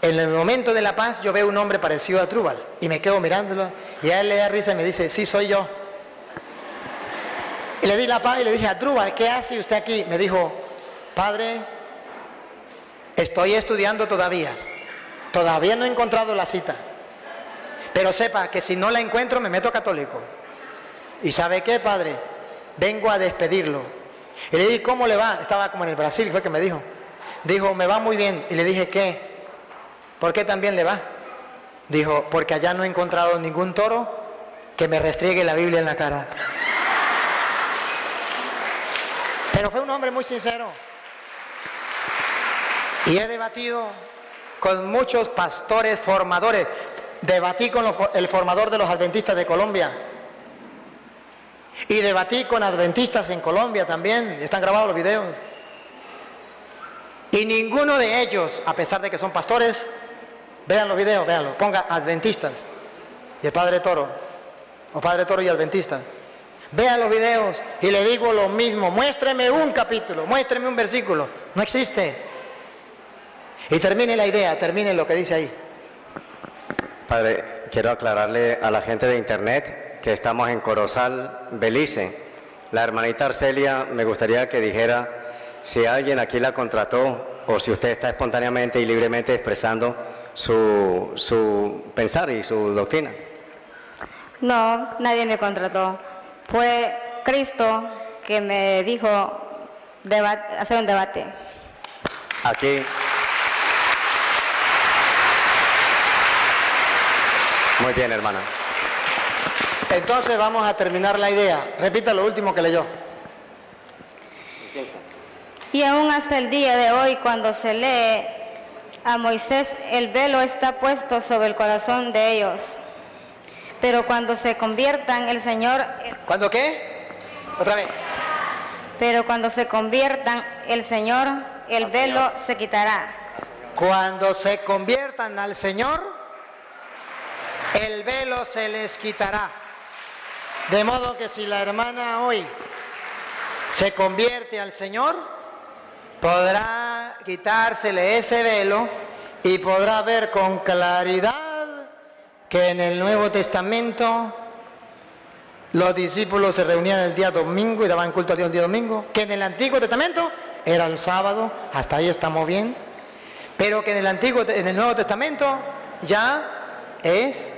en el momento de la paz, yo veo un hombre parecido a Trúbal, y me quedo mirándolo, y a él le da risa y me dice, sí, soy yo. Y le di la paz y le dije, a Trúbal, ¿qué hace usted aquí? Me dijo, padre, estoy estudiando todavía no he encontrado la cita, pero sepa que si no la encuentro, me meto católico. ¿Y sabe qué, padre? Vengo a despedirlo. Y le dije, ¿cómo le va? Estaba como en el Brasil, fue que me dijo. Dijo, me va muy bien. Y le dije, ¿qué? ¿Por qué también le va? Dijo, porque allá no he encontrado ningún toro que me restriegue la Biblia en la cara. Pero fue un hombre muy sincero. Y he debatido con muchos pastores formadores. Debatí con el formador de los adventistas de Colombia. Y debatí con adventistas en Colombia también. Están grabados los videos. Y ninguno de ellos, a pesar de que son pastores, vean los videos, véanlo, ponga adventistas y el Padre Toro, o Padre Toro y adventistas. Vean los videos y le digo lo mismo, muéstreme un capítulo, muéstreme un versículo, no existe. Y termine la idea, termine lo que dice ahí. Padre, quiero aclararle a la gente de internet que estamos en Corozal, Belice. La hermanita Arcelia me gustaría que dijera si alguien aquí la contrató o si usted está espontáneamente y libremente expresando su pensar y su doctrina. No, nadie me contrató. Fue Cristo que me dijo hacer un debate. Aquí. Muy bien, hermana. Entonces vamos a terminar la idea. Repita lo último que leyó. Y aún hasta el día de hoy, cuando se lee a Moisés, el velo está puesto sobre el corazón de ellos. Pero cuando se conviertan, el Señor... ¿Cuándo qué? Otra vez. Pero cuando se conviertan, el Señor, el velo se quitará. Cuando se conviertan al Señor, el velo se les quitará. De modo que si la hermana hoy se convierte al Señor, podrá quitársele ese velo y podrá ver con claridad que en el Nuevo Testamento los discípulos se reunían el día domingo y daban culto a Dios el día domingo, que en el Antiguo Testamento era el sábado, hasta ahí estamos bien, pero que en el Nuevo Testamento ya es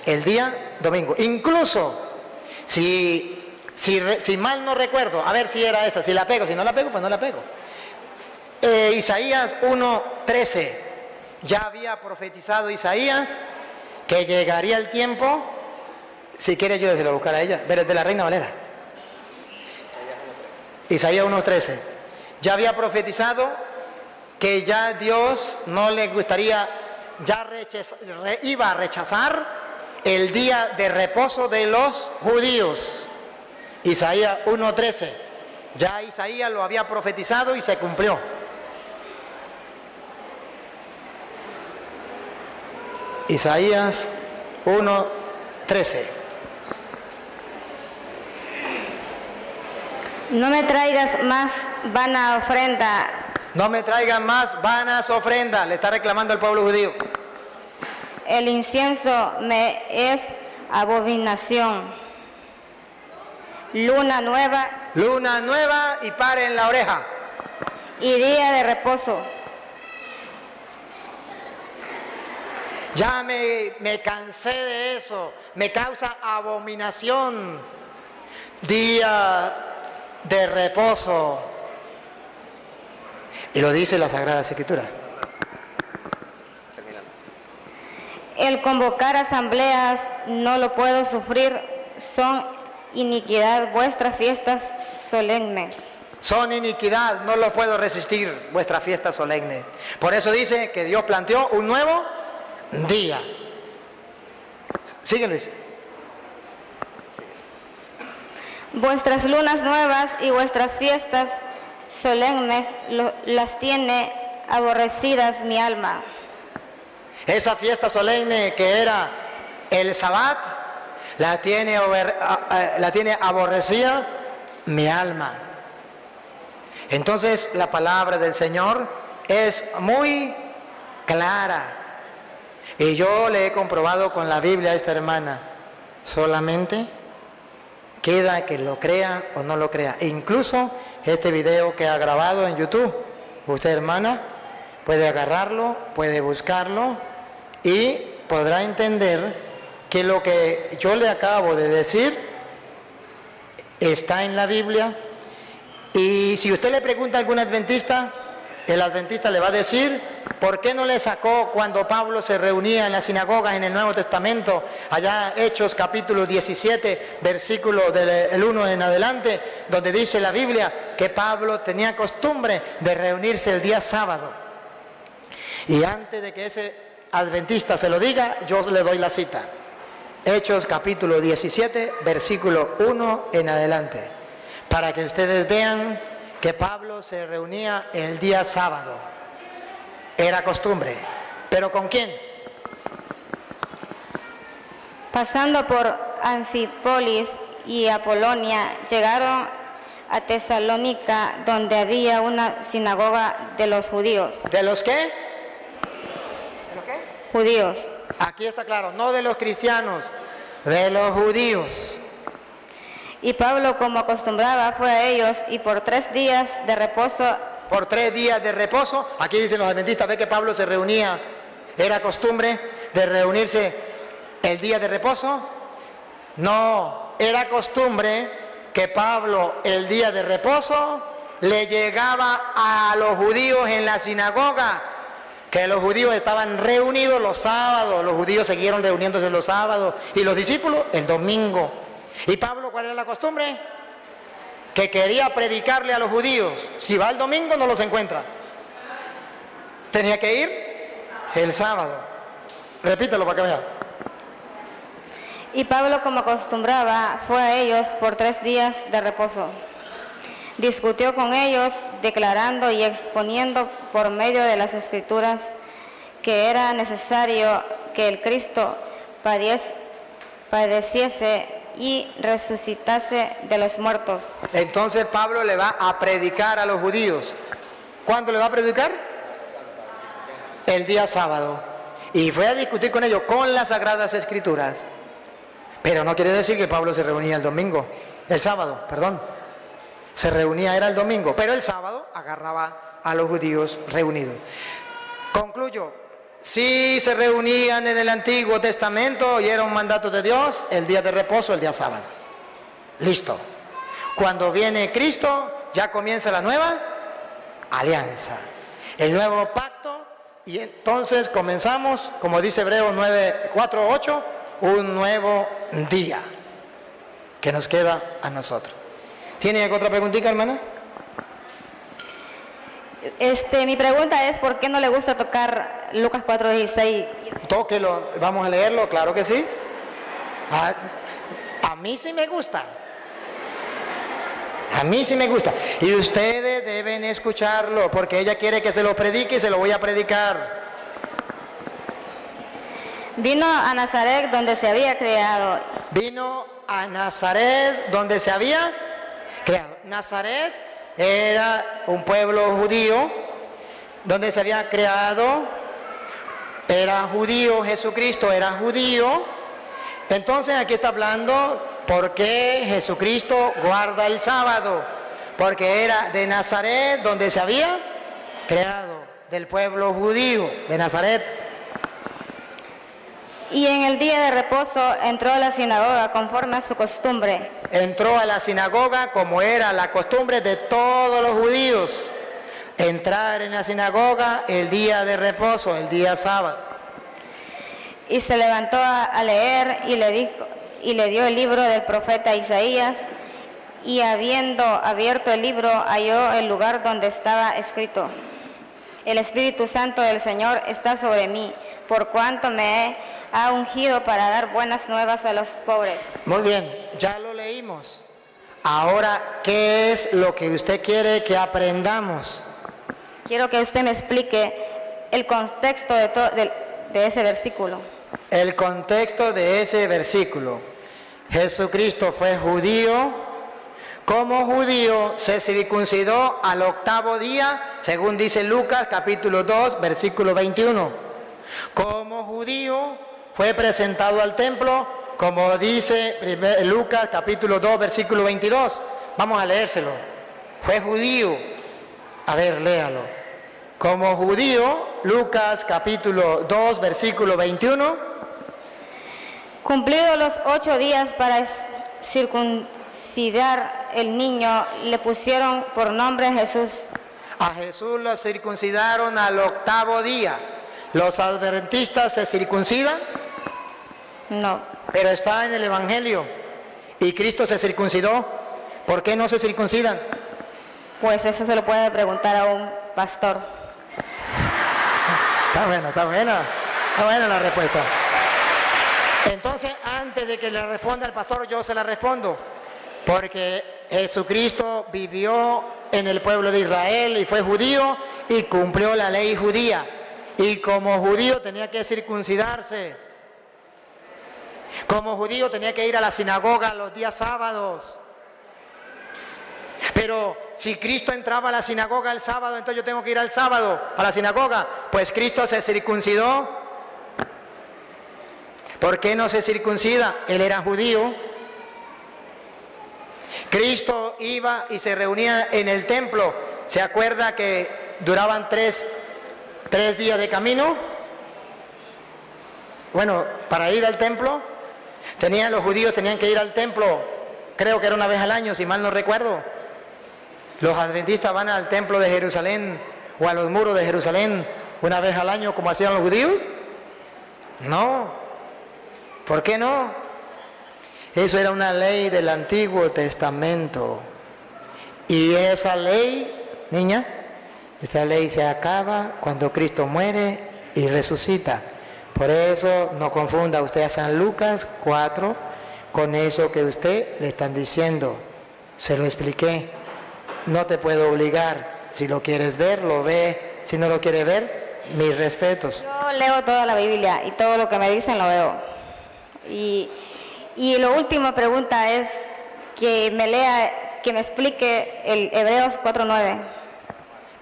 el día domingo. Incluso, si mal no recuerdo, a ver si era esa, si la pego, si no la pego, pues no la pego. Isaías 1:13, ya había profetizado Isaías que llegaría el tiempo, si quiere yo se lo buscar a ella, pero de la Reina Valera. Isaías 1:13, ya había profetizado que ya Dios no le gustaría, ya iba a rechazar el día de reposo de los judíos. Isaías 1:13, ya Isaías lo había profetizado y se cumplió. Isaías 1:13. No me traigas más vana ofrenda. No me traigan más vanas ofrendas, le está reclamando al pueblo judío. El incienso me es abominación. Luna nueva Y pare en la oreja. y día de reposo. Ya me cansé de eso, me causa abominación. Día de reposo. Y lo dice la Sagrada Escritura. El convocar asambleas no lo puedo sufrir, son iniquidad vuestras fiestas solemnes. Son iniquidad, no lo puedo resistir, vuestra fiesta solemne. Por eso dice que Dios planteó un nuevo día. Sigue, Luis. Vuestras lunas nuevas y vuestras fiestas solemnes las tiene aborrecidas mi alma. Esa fiesta solemne que era el Sabbat, la tiene aborrecida mi alma. Entonces la palabra del Señor es muy clara. Y yo le he comprobado con la Biblia a esta hermana. Solamente queda que lo crea o no lo crea. E incluso este video que ha grabado en YouTube, usted, hermana, puede agarrarlo, puede buscarlo y podrá entender que lo que yo le acabo de decir está en la Biblia. Y si usted le pregunta a algún adventista, el adventista le va a decir, ¿por qué no le sacó cuando Pablo se reunía en las sinagogas en el Nuevo Testamento, allá Hechos capítulo 17, versículo del 1 en adelante, donde dice la Biblia que Pablo tenía costumbre de reunirse el día sábado? Y antes de que ese adventista se lo diga, yo le doy la cita. Hechos capítulo 17, versículo 1 en adelante, para que ustedes vean que Pablo se reunía el día sábado. Era costumbre. ¿Pero con quién? Pasando por Anfípolis y Apolonia, llegaron a Tesalónica, donde había una sinagoga de los judíos. ¿De los qué? ¿De los qué? Judíos. Aquí está claro, no de los cristianos, de los judíos. Y Pablo, como acostumbraba, fue a ellos y por 3 días de reposo. Por 3 días de reposo, aquí dicen los adventistas, ve que Pablo se reunía, era costumbre de reunirse el día de reposo. No, era costumbre que Pablo el día de reposo le llegaba a los judíos en la sinagoga, que los judíos estaban reunidos los sábados, los judíos siguieron reuniéndose los sábados y los discípulos el domingo. ¿Y Pablo cuál era la costumbre? Que quería predicarle a los judíos. Si va el domingo no los encuentra. Tenía que ir el sábado. Repítelo para que vea. Y Pablo, como acostumbraba, fue a ellos por 3 días de reposo. Discutió con ellos, declarando y exponiendo por medio de las Escrituras que era necesario que el Cristo padeciese y resucitase de los muertos. Entonces Pablo le va a predicar a los judíos. ¿Cuándo le va a predicar? El día sábado. Y fue a discutir con ellos con las Sagradas Escrituras. Pero no quiere decir que Pablo se reunía el sábado, perdón. Se reunía, era el domingo, pero el sábado agarraba a los judíos reunidos. Concluyo, Si se reunían en el Antiguo Testamento y era un mandato de Dios, el día de reposo, el día sábado. Listo. Cuando viene Cristo, ya comienza la nueva alianza, el nuevo pacto, y entonces comenzamos, como dice Hebreos 9:4-8, un nuevo día que nos queda a nosotros. ¿Tiene otra preguntita, hermana? Mi pregunta es, ¿por qué no le gusta tocar Lucas 4:16? Tóquelo, vamos a leerlo, claro que sí. A mí sí me gusta. A mí sí me gusta. Y ustedes deben escucharlo, porque ella quiere que se lo predique y se lo voy a predicar. Vino a Nazaret donde se había creado. Vino a Nazaret donde se había creado. Nazaret era un pueblo judío donde se había creado. Era judío, Jesucristo era judío. Entonces aquí está hablando por qué Jesucristo guarda el sábado. Porque era de Nazaret donde se había creado, del pueblo judío de Nazaret. Y en el día de reposo entró a la sinagoga conforme a su costumbre. Entró a la sinagoga como era la costumbre de todos los judíos. Entrar en la sinagoga el día de reposo, el día sábado. Y se levantó a leer y le dio el libro del profeta Isaías. Y habiendo abierto el libro, halló el lugar donde estaba escrito: El Espíritu Santo del Señor está sobre mí, por cuanto me ha ungido para dar buenas nuevas a los pobres. Muy bien, ya lo leímos. Ahora, ¿qué es lo que usted quiere que aprendamos? Quiero que usted me explique el contexto de ese versículo. El contexto de ese versículo. Jesucristo fue judío. Como judío se circuncidó al 8º día, según dice Lucas capítulo 2, versículo 21. Como judío fue presentado al templo, como dice Lucas capítulo 2, versículo 22. Vamos a leérselo. Fue judío. A ver, léalo. Como judío, Lucas capítulo 2, versículo 21. Cumplidos los 8 días para circuncidar el niño, le pusieron por nombre Jesús. A Jesús lo circuncidaron al 8º día. ¿Los adventistas se circuncidan? No. Pero está en el Evangelio. ¿Y Cristo se circuncidó? ¿Por qué no se circuncidan? Pues eso se lo puede preguntar a un pastor. Está buena la respuesta. Entonces, antes de que le responda el pastor, yo se la respondo. Porque Jesucristo vivió en el pueblo de Israel y fue judío y cumplió la ley judía. Y como judío tenía que circuncidarse. Como judío tenía que ir a la sinagoga los días sábados. Pero si Cristo entraba a la sinagoga el sábado, entonces yo tengo que ir al sábado a la sinagoga. Pues Cristo se circuncidó. ¿Por qué no se circuncida? Él era judío. Cristo iba y se reunía en el templo. ¿Se acuerda que duraban tres días de camino? Bueno, para ir al templo, los judíos tenían que ir al templo, creo que era una vez al año, si mal no recuerdo. Los adventistas van al templo de Jerusalén o a los muros de Jerusalén una vez al año como hacían los judíos. No. ¿Por qué no? Eso era una ley del Antiguo Testamento. Y esa ley, niña, esta ley se acaba cuando Cristo muere y resucita. Por eso no confunda usted a San Lucas 4 con eso que usted le están diciendo. Se lo expliqué. No te puedo obligar. Si lo quieres ver, lo ve. Si no lo quieres ver, mis respetos. Yo leo toda la Biblia y todo lo que me dicen lo veo. Y la última pregunta es que me explique el Hebreos 4:9.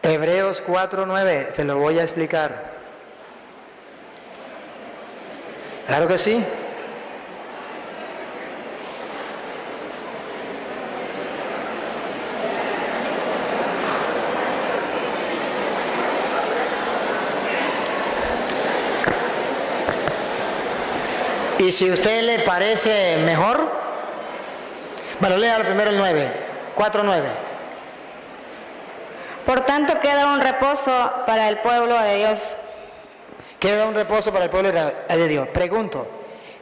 Hebreos 4:9, te lo voy a explicar. Claro que sí. Y si a usted le parece mejor, bueno, lea primero el 9, 4:9. Por tanto queda un reposo para el pueblo de Dios. Queda un reposo para el pueblo de Dios. Pregunto,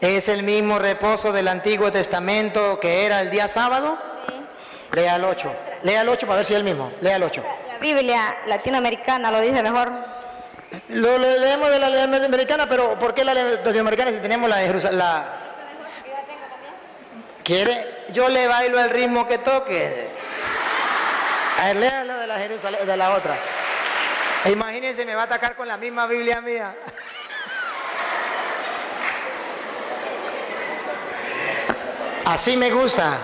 ¿es el mismo reposo del Antiguo Testamento que era el día sábado? Sí. Lea el 8. Lea el 8 para ver si es el mismo. Lea el 8. La Biblia latinoamericana lo dice mejor. Lo leemos de la latinoamericana, pero ¿por qué la latinoamericana si tenemos la de Jerusalén? ¿Quiere? Yo le bailo el ritmo que toque. A ver, léalo de la Jerusalén, de la otra. Imagínense, me va a atacar con la misma Biblia mía. Así me gusta.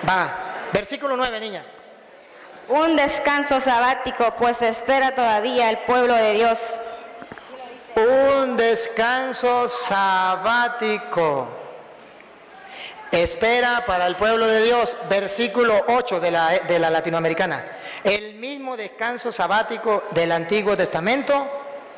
Va. Versículo 9, niña. Un descanso sabático, pues espera todavía el pueblo de Dios. Un descanso sabático. Espera para el pueblo de Dios. Versículo 8 de la latinoamericana. ¿El mismo descanso sabático del Antiguo Testamento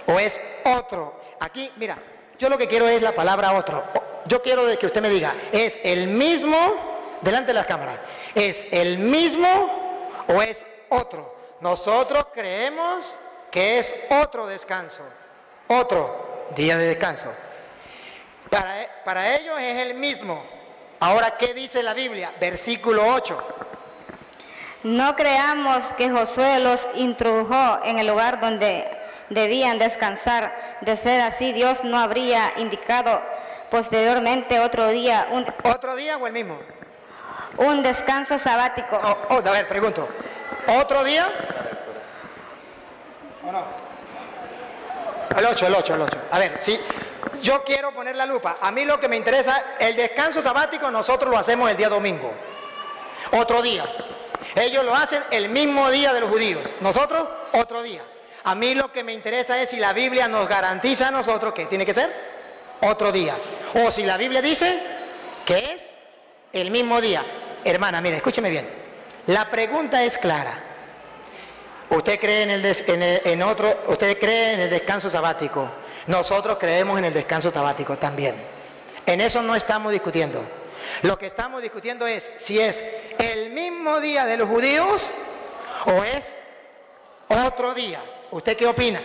o es otro? Aquí, mira, yo lo que quiero es la palabra otro. Yo quiero que usted me diga, ¿es el mismo, delante de las cámaras, es el mismo o es otro? Nosotros creemos que es otro descanso, otro día de descanso. Para ellos es el mismo. Ahora, ¿qué dice la Biblia? Versículo 8. No creamos que Josué los introdujo en el lugar donde debían descansar. De ser así, Dios no habría indicado posteriormente otro día. ¿Otro día o el mismo? Un descanso sabático. A ver, pregunto. ¿Otro día? ¿O no? El 8. A ver, sí. Yo quiero poner la lupa. A mí lo que me interesa, el descanso sabático nosotros lo hacemos el día domingo. Otro día. Ellos lo hacen el mismo día de los judíos. Nosotros, otro día. A mí lo que me interesa es si la Biblia nos garantiza a nosotros que tiene que ser otro día. O si la Biblia dice que es el mismo día. Hermana, mire, escúcheme bien. La pregunta es clara. ¿Usted cree usted cree en el descanso sabático? Nosotros creemos en el descanso sabático también. En eso no estamos discutiendo. Lo que estamos discutiendo es si es el mismo día de los judíos o es otro día. ¿Usted qué opina?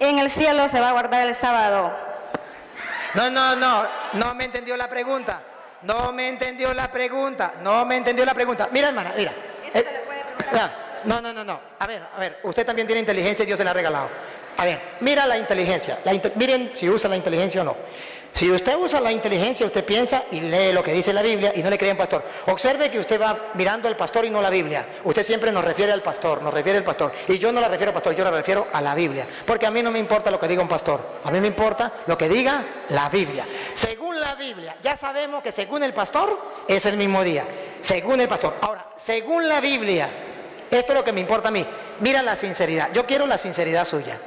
En el cielo se va a guardar el sábado. No me entendió la pregunta. No me entendió la pregunta. Mira, hermana, mira. Eso se le puede preguntar. No. A ver, usted también tiene inteligencia y Dios se la ha regalado. A ver, mira la inteligencia. Miren si usa la inteligencia o no. Si usted usa la inteligencia, usted piensa y lee lo que dice la Biblia y no le cree al pastor. Observe que usted va mirando al pastor y no la Biblia. Usted siempre nos refiere al pastor, Y yo no la refiero al pastor, yo la refiero a la Biblia. Porque a mí no me importa lo que diga un pastor. A mí me importa lo que diga la Biblia. Según la Biblia, ya sabemos que según el pastor es el mismo día. Según el pastor. Ahora, según la Biblia, esto es lo que me importa a mí. Mira la sinceridad. Yo quiero la sinceridad suya.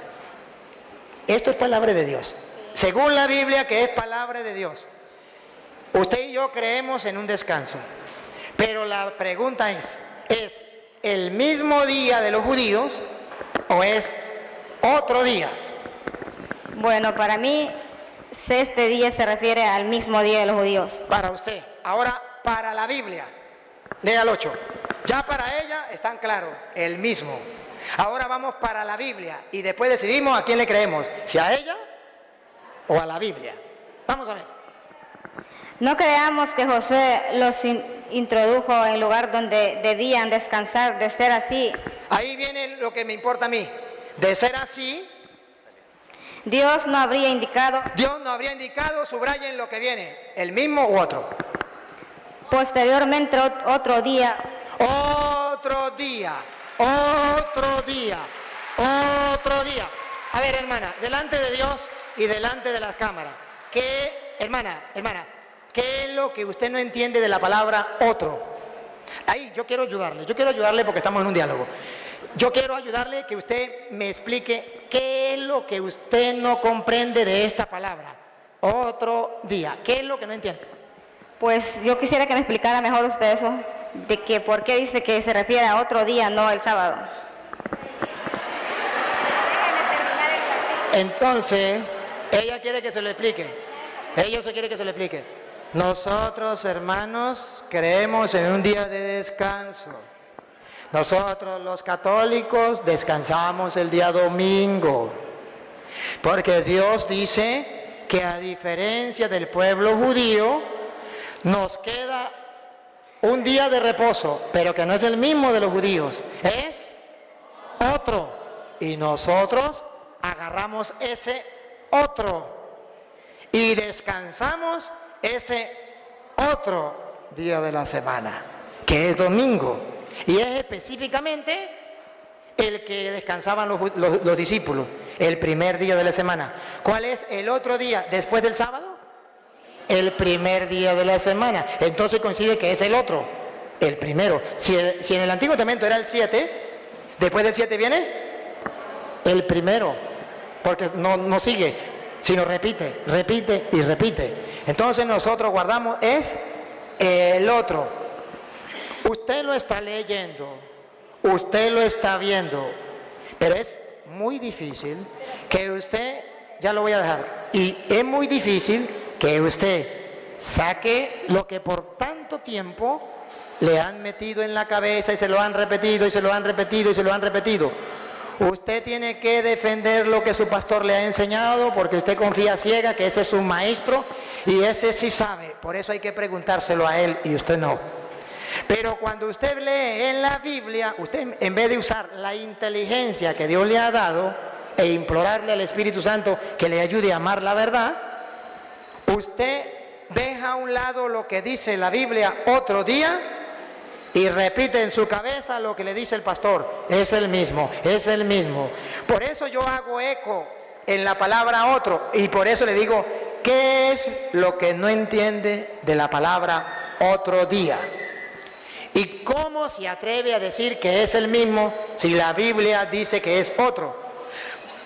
Esto es palabra de Dios. Según la Biblia, que es palabra de Dios. Usted y yo creemos en un descanso. Pero la pregunta ¿es el mismo día de los judíos o es otro día? Bueno, para mí, este día se refiere al mismo día de los judíos. Para usted. Ahora, para la Biblia. Lea el 8. Ya para ella están claros, el mismo. Ahora vamos para la Biblia y después decidimos a quién le creemos, si a ella o a la Biblia. Vamos a ver. No creamos que Josué los introdujo en el lugar donde debían descansar. De ser así, Ahí viene lo que me importa a mí. De ser así, Dios no habría indicado subrayen lo que viene, el mismo u otro. posteriormente otro día. Otro día. A ver, hermana, delante de Dios y delante de las cámaras, hermana, ¿qué es lo que usted no entiende de la palabra otro? Ahí yo quiero ayudarle porque estamos en un diálogo. Yo quiero ayudarle que usted me explique qué es lo que usted no comprende de esta palabra. Otro día. ¿Qué es lo que no entiende? Pues yo quisiera que me explicara mejor usted eso, de que por qué dice que se refiere a otro día, no el sábado. Entonces, ella quiere que se lo explique. Ellos se quiere que se le explique. Nosotros, hermanos, creemos en un día de descanso. Nosotros los católicos descansamos el día domingo, porque Dios dice que a diferencia del pueblo judío, nos queda un día de reposo, pero que no es el mismo de los judíos, es otro. Y nosotros agarramos ese otro y descansamos ese otro día de la semana, que es domingo. Y es específicamente el que descansaban los discípulos, el primer día de la semana. ¿Cuál es el otro día después del sábado? El primer día de la semana. Entonces coincide que es el otro, el primero. Si en el Antiguo Testamento era el 7, después del 7 viene el primero, porque no sigue, sino repite y repite. Entonces nosotros guardamos es el otro. Usted lo está leyendo, usted lo está viendo, pero es muy difícil que usted, ya lo voy a dejar, y es muy difícil que usted saque lo que por tanto tiempo le han metido en la cabeza y se lo han repetido y se lo han repetido y se lo han repetido. Usted tiene que defender lo que su pastor le ha enseñado, porque usted confía ciega que ese es su maestro y ese sí sabe. Por eso hay que preguntárselo a él y usted no. Pero cuando usted lee en la Biblia, usted en vez de usar la inteligencia que Dios le ha dado e implorarle al Espíritu Santo que le ayude a amar la verdad, usted deja a un lado lo que dice la Biblia otro día y repite en su cabeza lo que le dice el pastor. Es el mismo, es el mismo. Por eso yo hago eco en la palabra otro, y por eso le digo, ¿qué es lo que no entiende de la palabra otro día? ¿Y cómo se atreve a decir que es el mismo si la Biblia dice que es otro?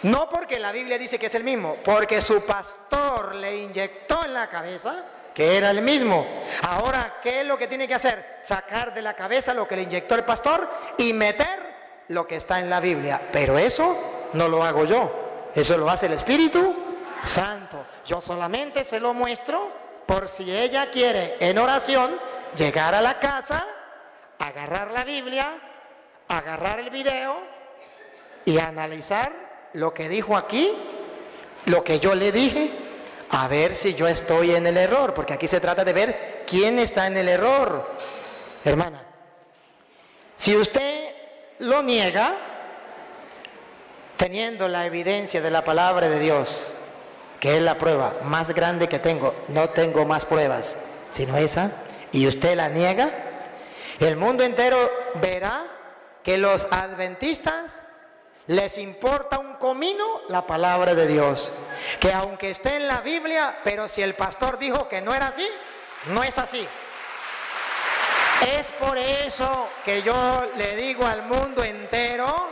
No porque la Biblia dice que es el mismo, porque su pastor le inyectó en la cabeza que era el mismo. Ahora, ¿qué es lo que tiene que hacer? Sacar de la cabeza lo que le inyectó el pastor y meter lo que está en la Biblia. Pero eso no lo hago yo, eso lo hace el Espíritu Santo. Yo solamente se lo muestro por si ella quiere en oración llegar a la casa, agarrar la Biblia, agarrar el video y analizar lo que dijo aquí, lo que yo le dije, a ver si yo estoy en el error, porque aquí se trata de ver quién está en el error. Hermana, si usted lo niega, teniendo la evidencia de la palabra de Dios, que es la prueba más grande que tengo, no tengo más pruebas, sino esa, y usted la niega, el mundo entero verá que los adventistas les importa un comino la palabra de Dios, que aunque esté en la Biblia, pero si el pastor dijo que no era así, no es así. Es por eso que yo le digo al mundo entero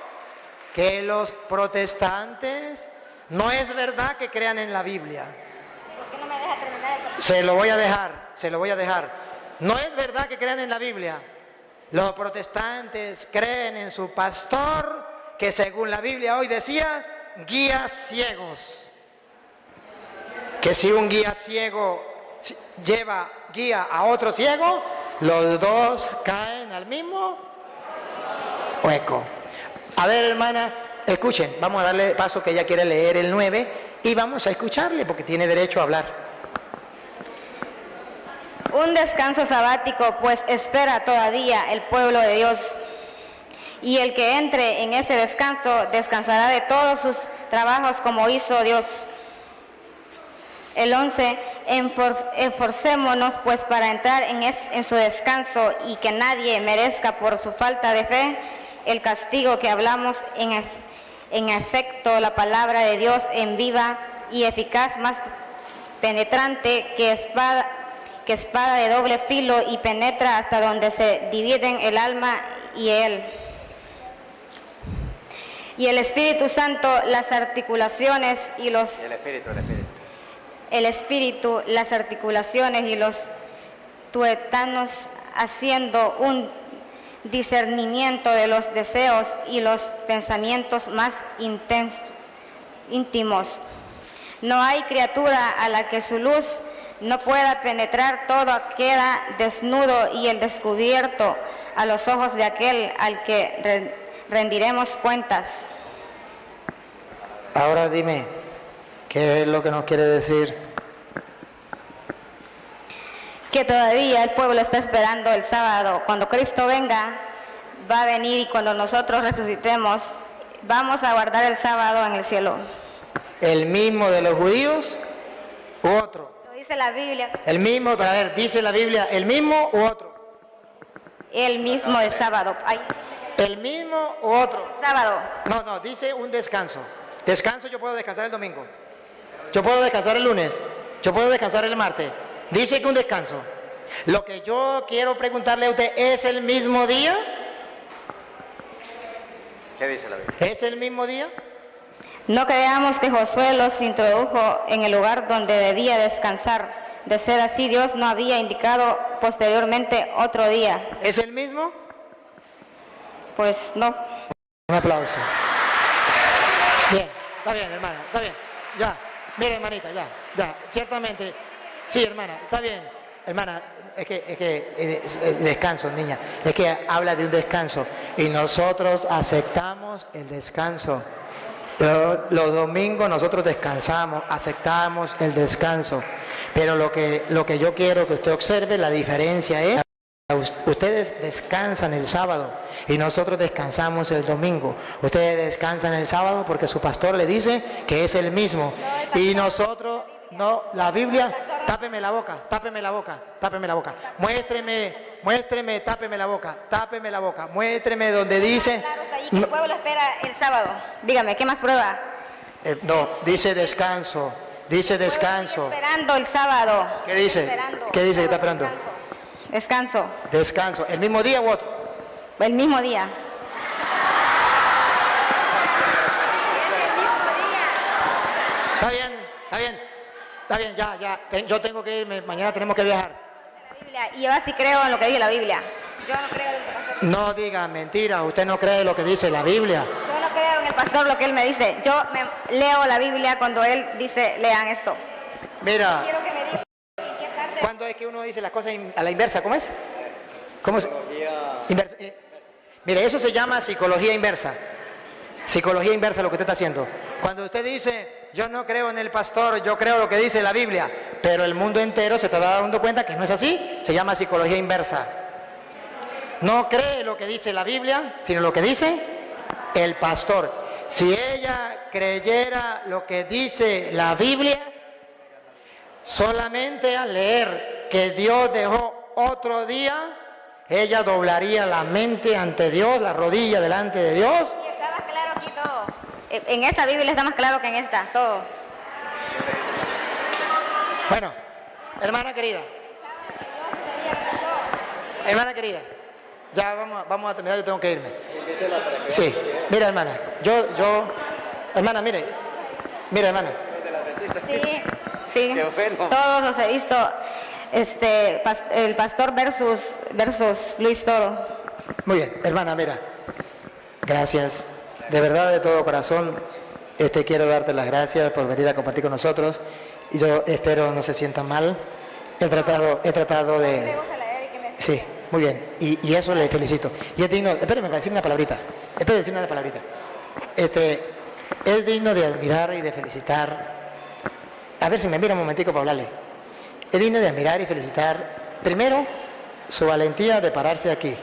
que los protestantes no es verdad que crean en la Biblia. ¿Por qué no me deja terminar eso? Se lo voy a dejar. No es verdad que crean en la Biblia. Los protestantes creen en su pastor, que según la Biblia hoy decía, guías ciegos. Que si un guía ciego guía a otro ciego, los dos caen al mismo hueco. A ver, hermana, escuchen, vamos a darle paso que ella quiere leer el 9 y vamos a escucharle porque tiene derecho a hablar. Un descanso sabático, pues espera todavía el pueblo de Dios. Y el que entre en ese descanso descansará de todos sus trabajos como hizo Dios. El 11, esforcémonos pues para entrar en su descanso y que nadie merezca por su falta de fe el castigo que hablamos. En efecto, la palabra de Dios en viva y eficaz, más penetrante que espada de doble filo, y penetra hasta donde se dividen el alma y el Espíritu Santo, las articulaciones y los... El Espíritu, las articulaciones y los tuétanos, haciendo un discernimiento de los deseos y los pensamientos más íntimos. No hay criatura a la que su luz no pueda penetrar, todo queda desnudo y el descubierto a los ojos de aquel al que rendiremos cuentas. Ahora dime, ¿qué es lo que nos quiere decir? Que todavía el pueblo está esperando el sábado. Cuando Cristo venga, va a venir, y cuando nosotros resucitemos, vamos a guardar el sábado en el cielo. ¿El mismo de los judíos u otro? Lo dice la Biblia. El mismo, para ver, dice la Biblia, ¿el mismo u otro? El mismo el sábado. Ay, ¿El mismo u otro? el sábado. No, dice un descanso. Descanso, yo puedo descansar el domingo. Yo puedo descansar el lunes. Yo puedo descansar el martes. Dice que un descanso. Lo que yo quiero preguntarle a usted, ¿es el mismo día? ¿Qué dice la Biblia? ¿Es el mismo día? No creamos que Josué los introdujo en el lugar donde debía descansar. De ser así, Dios no había indicado posteriormente otro día. ¿Es el mismo? Pues no. Un aplauso. Bien, está bien, hermana, está bien. Ya, mire, hermanita, ya, ciertamente. Sí, hermana, está bien. Hermana, es descanso, niña. Es que habla de un descanso. Y nosotros aceptamos el descanso. Los domingos nosotros descansamos, aceptamos el descanso. Pero lo que yo quiero que usted observe, la diferencia es: ustedes descansan el sábado y nosotros descansamos el domingo. Ustedes descansan el sábado porque su pastor le dice que es el mismo. Y nosotros, no, la Biblia, tápeme la boca. Muéstreme, tápeme la boca. Muéstreme donde dice... Que el pueblo espera el sábado. Dígame, ¿qué más prueba? No, dice descanso. Dice descanso. Esperando el sábado. ¿Qué dice? ¿Qué dice que está esperando? Descanso. Descanso. ¿El mismo día u otro? El mismo día. Está bien, ya. Yo tengo que irme, mañana tenemos que viajar. Y yo así creo en lo que dice la Biblia. Yo no creo en lo que pasó. No diga mentira, usted no cree lo que dice la Biblia. Yo no creo en el pastor lo que él me dice. Yo leo la Biblia cuando él dice, lean esto. Mira, Quiero que me digan en qué parte... ¿cuándo es que uno dice las cosas a la inversa? ¿Cómo es? ¿Cómo es? Mire, eso se llama psicología inversa. Psicología inversa lo que usted está haciendo. Cuando usted dice, yo no creo en el pastor, yo creo lo que dice la Biblia, pero el mundo entero se está dando cuenta que no es así, se llama psicología inversa. No cree lo que dice la Biblia, sino lo que dice el pastor. Si ella creyera lo que dice la Biblia, solamente al leer que Dios dejó otro día, ella doblaría la mente ante Dios, la rodilla delante de Dios. Y está más claro aquí todo. En esta Biblia está más claro que en esta, todo. Bueno, hermana querida, ya vamos a terminar, yo tengo que irme. Sí, mira hermana, hermana, mire hermana. Sí, todos los he visto, el pastor versus Luis Toro. Muy bien, hermana, mira, gracias, de verdad, de todo corazón, quiero darte las gracias por venir a compartir con nosotros, y yo espero no se sientan mal, he tratado de... Sí, muy bien, y eso le felicito. Y es digno, espérame para decir una palabrita, es digno de admirar y de felicitar. A ver si me mira un momentico para hablarle. Es digno de admirar y felicitar, primero, su valentía de pararse aquí.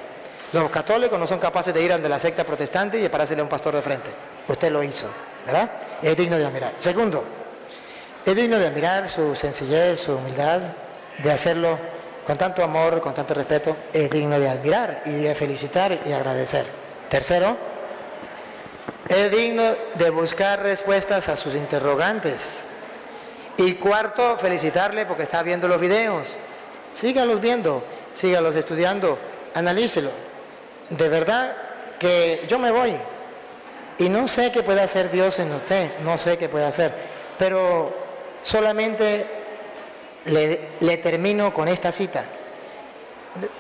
Los católicos no son capaces de ir ante la secta protestante y de parársele a un pastor de frente. Usted lo hizo, ¿verdad? Es digno de admirar. Segundo, es digno de admirar su sencillez, su humildad, de hacerlo con tanto amor, con tanto respeto. Es digno de admirar y de felicitar y agradecer. Tercero, es digno de buscar respuestas a sus interrogantes. Y cuarto, felicitarle porque está viendo los videos. Sígalos viendo, sígalos estudiando, analícelo. De verdad que yo me voy y no sé qué puede hacer Dios en usted, no sé qué puede hacer, pero solamente le termino con esta cita.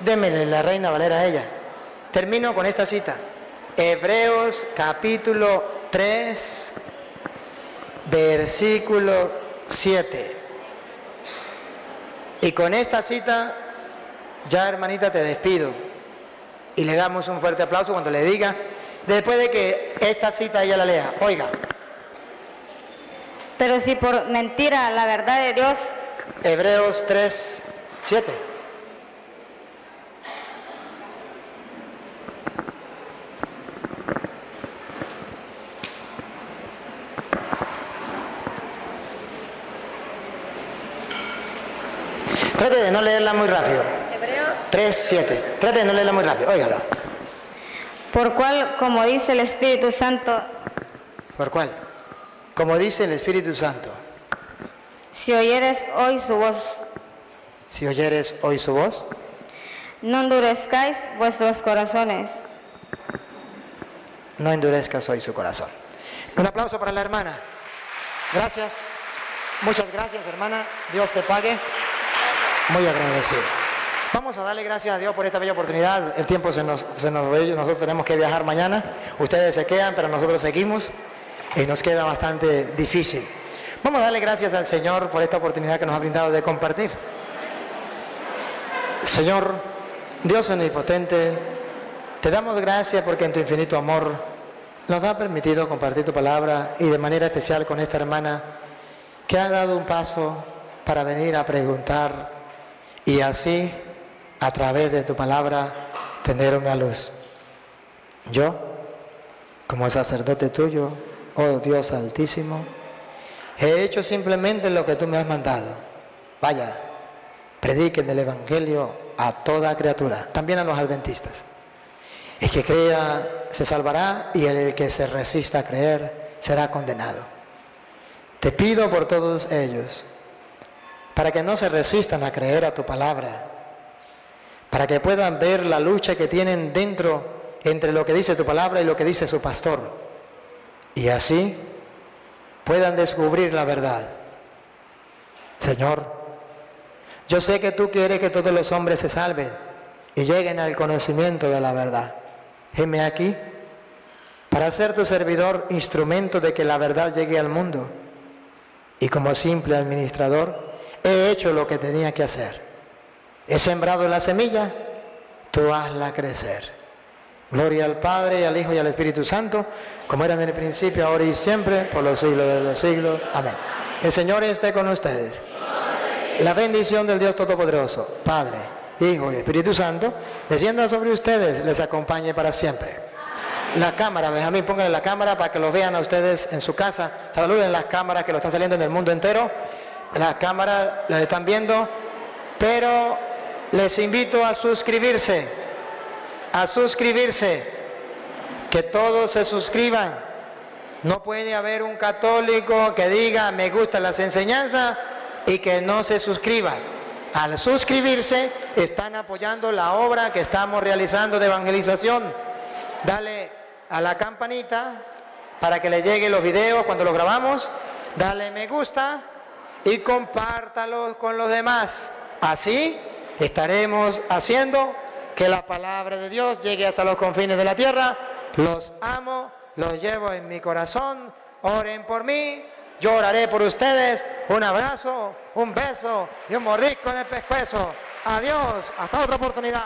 Démele la Reina Valera a ella. Termino con esta cita. Hebreos capítulo 3, versículo 7. Y con esta cita, ya hermanita, te despido. Y le damos un fuerte aplauso cuando le diga, después de que esta cita ella la lea. Oiga. Pero si por mentira la verdad de Dios, Hebreos 3:7. Trate de no leerla muy rápido. Hebreos 3:7. Trate de no leerla muy rápido. Óigalo. por cual, como dice el Espíritu Santo, ¿Por cuál? Como dice el Espíritu Santo. si oyeres hoy su voz, Si oyeres hoy su voz, no endurezcáis vuestros corazones. no endurezcas hoy su corazón. Un aplauso para la hermana. Gracias. Muchas gracias, hermana. Dios te pague. Muy agradecido. Vamos a darle gracias a Dios por esta bella oportunidad. El tiempo se nos va, nosotros tenemos que viajar mañana. Ustedes se quedan, pero nosotros seguimos y nos queda bastante difícil. Vamos a darle gracias al Señor por esta oportunidad que nos ha brindado de compartir. Señor, Dios omnipotente, te damos gracias porque en tu infinito amor nos ha permitido compartir tu palabra y de manera especial con esta hermana que ha dado un paso para venir a preguntar y así, a través de tu palabra, tener una luz. Yo, como sacerdote tuyo, oh Dios Altísimo, he hecho simplemente lo que tú me has mandado. Vaya, prediquen el Evangelio a toda criatura, también a los adventistas. El que crea se salvará y el que se resista a creer será condenado. Te pido por todos ellos, para que no se resistan a creer a tu palabra, para que puedan ver la lucha que tienen dentro entre lo que dice tu palabra y lo que dice su pastor, y así puedan descubrir la verdad. Señor, yo sé que tú quieres que todos los hombres se salven y lleguen al conocimiento de la verdad. Heme aquí para ser tu servidor, instrumento de que la verdad llegue al mundo. Y como simple administrador, he hecho lo que tenía que hacer. He sembrado la semilla, tú hazla crecer. Gloria al Padre, y al Hijo, y al Espíritu Santo, como era en el principio, ahora y siempre, por los siglos de los siglos. Amén. El Señor esté con ustedes. La bendición del Dios Todopoderoso, Padre, Hijo y Espíritu Santo, descienda sobre ustedes, les acompañe para siempre. La cámara, Benjamín, pónganle la cámara para que lo vean a ustedes en su casa. Saluden las cámaras que lo están saliendo en el mundo entero. Las cámaras las están viendo, pero les invito a suscribirse, que todos se suscriban. No puede haber un católico que diga me gustan las enseñanzas y que no se suscriba. Al suscribirse están apoyando la obra que estamos realizando de evangelización. Dale a la campanita para que le lleguen los videos cuando los grabamos. Dale me gusta y compártalo con los demás. Así estaremos haciendo que la palabra de Dios llegue hasta los confines de la tierra. Los amo, los llevo en mi corazón. Oren por mí, yo oraré por ustedes. Un abrazo, un beso y un mordisco en el pescuezo. Adiós, hasta otra oportunidad.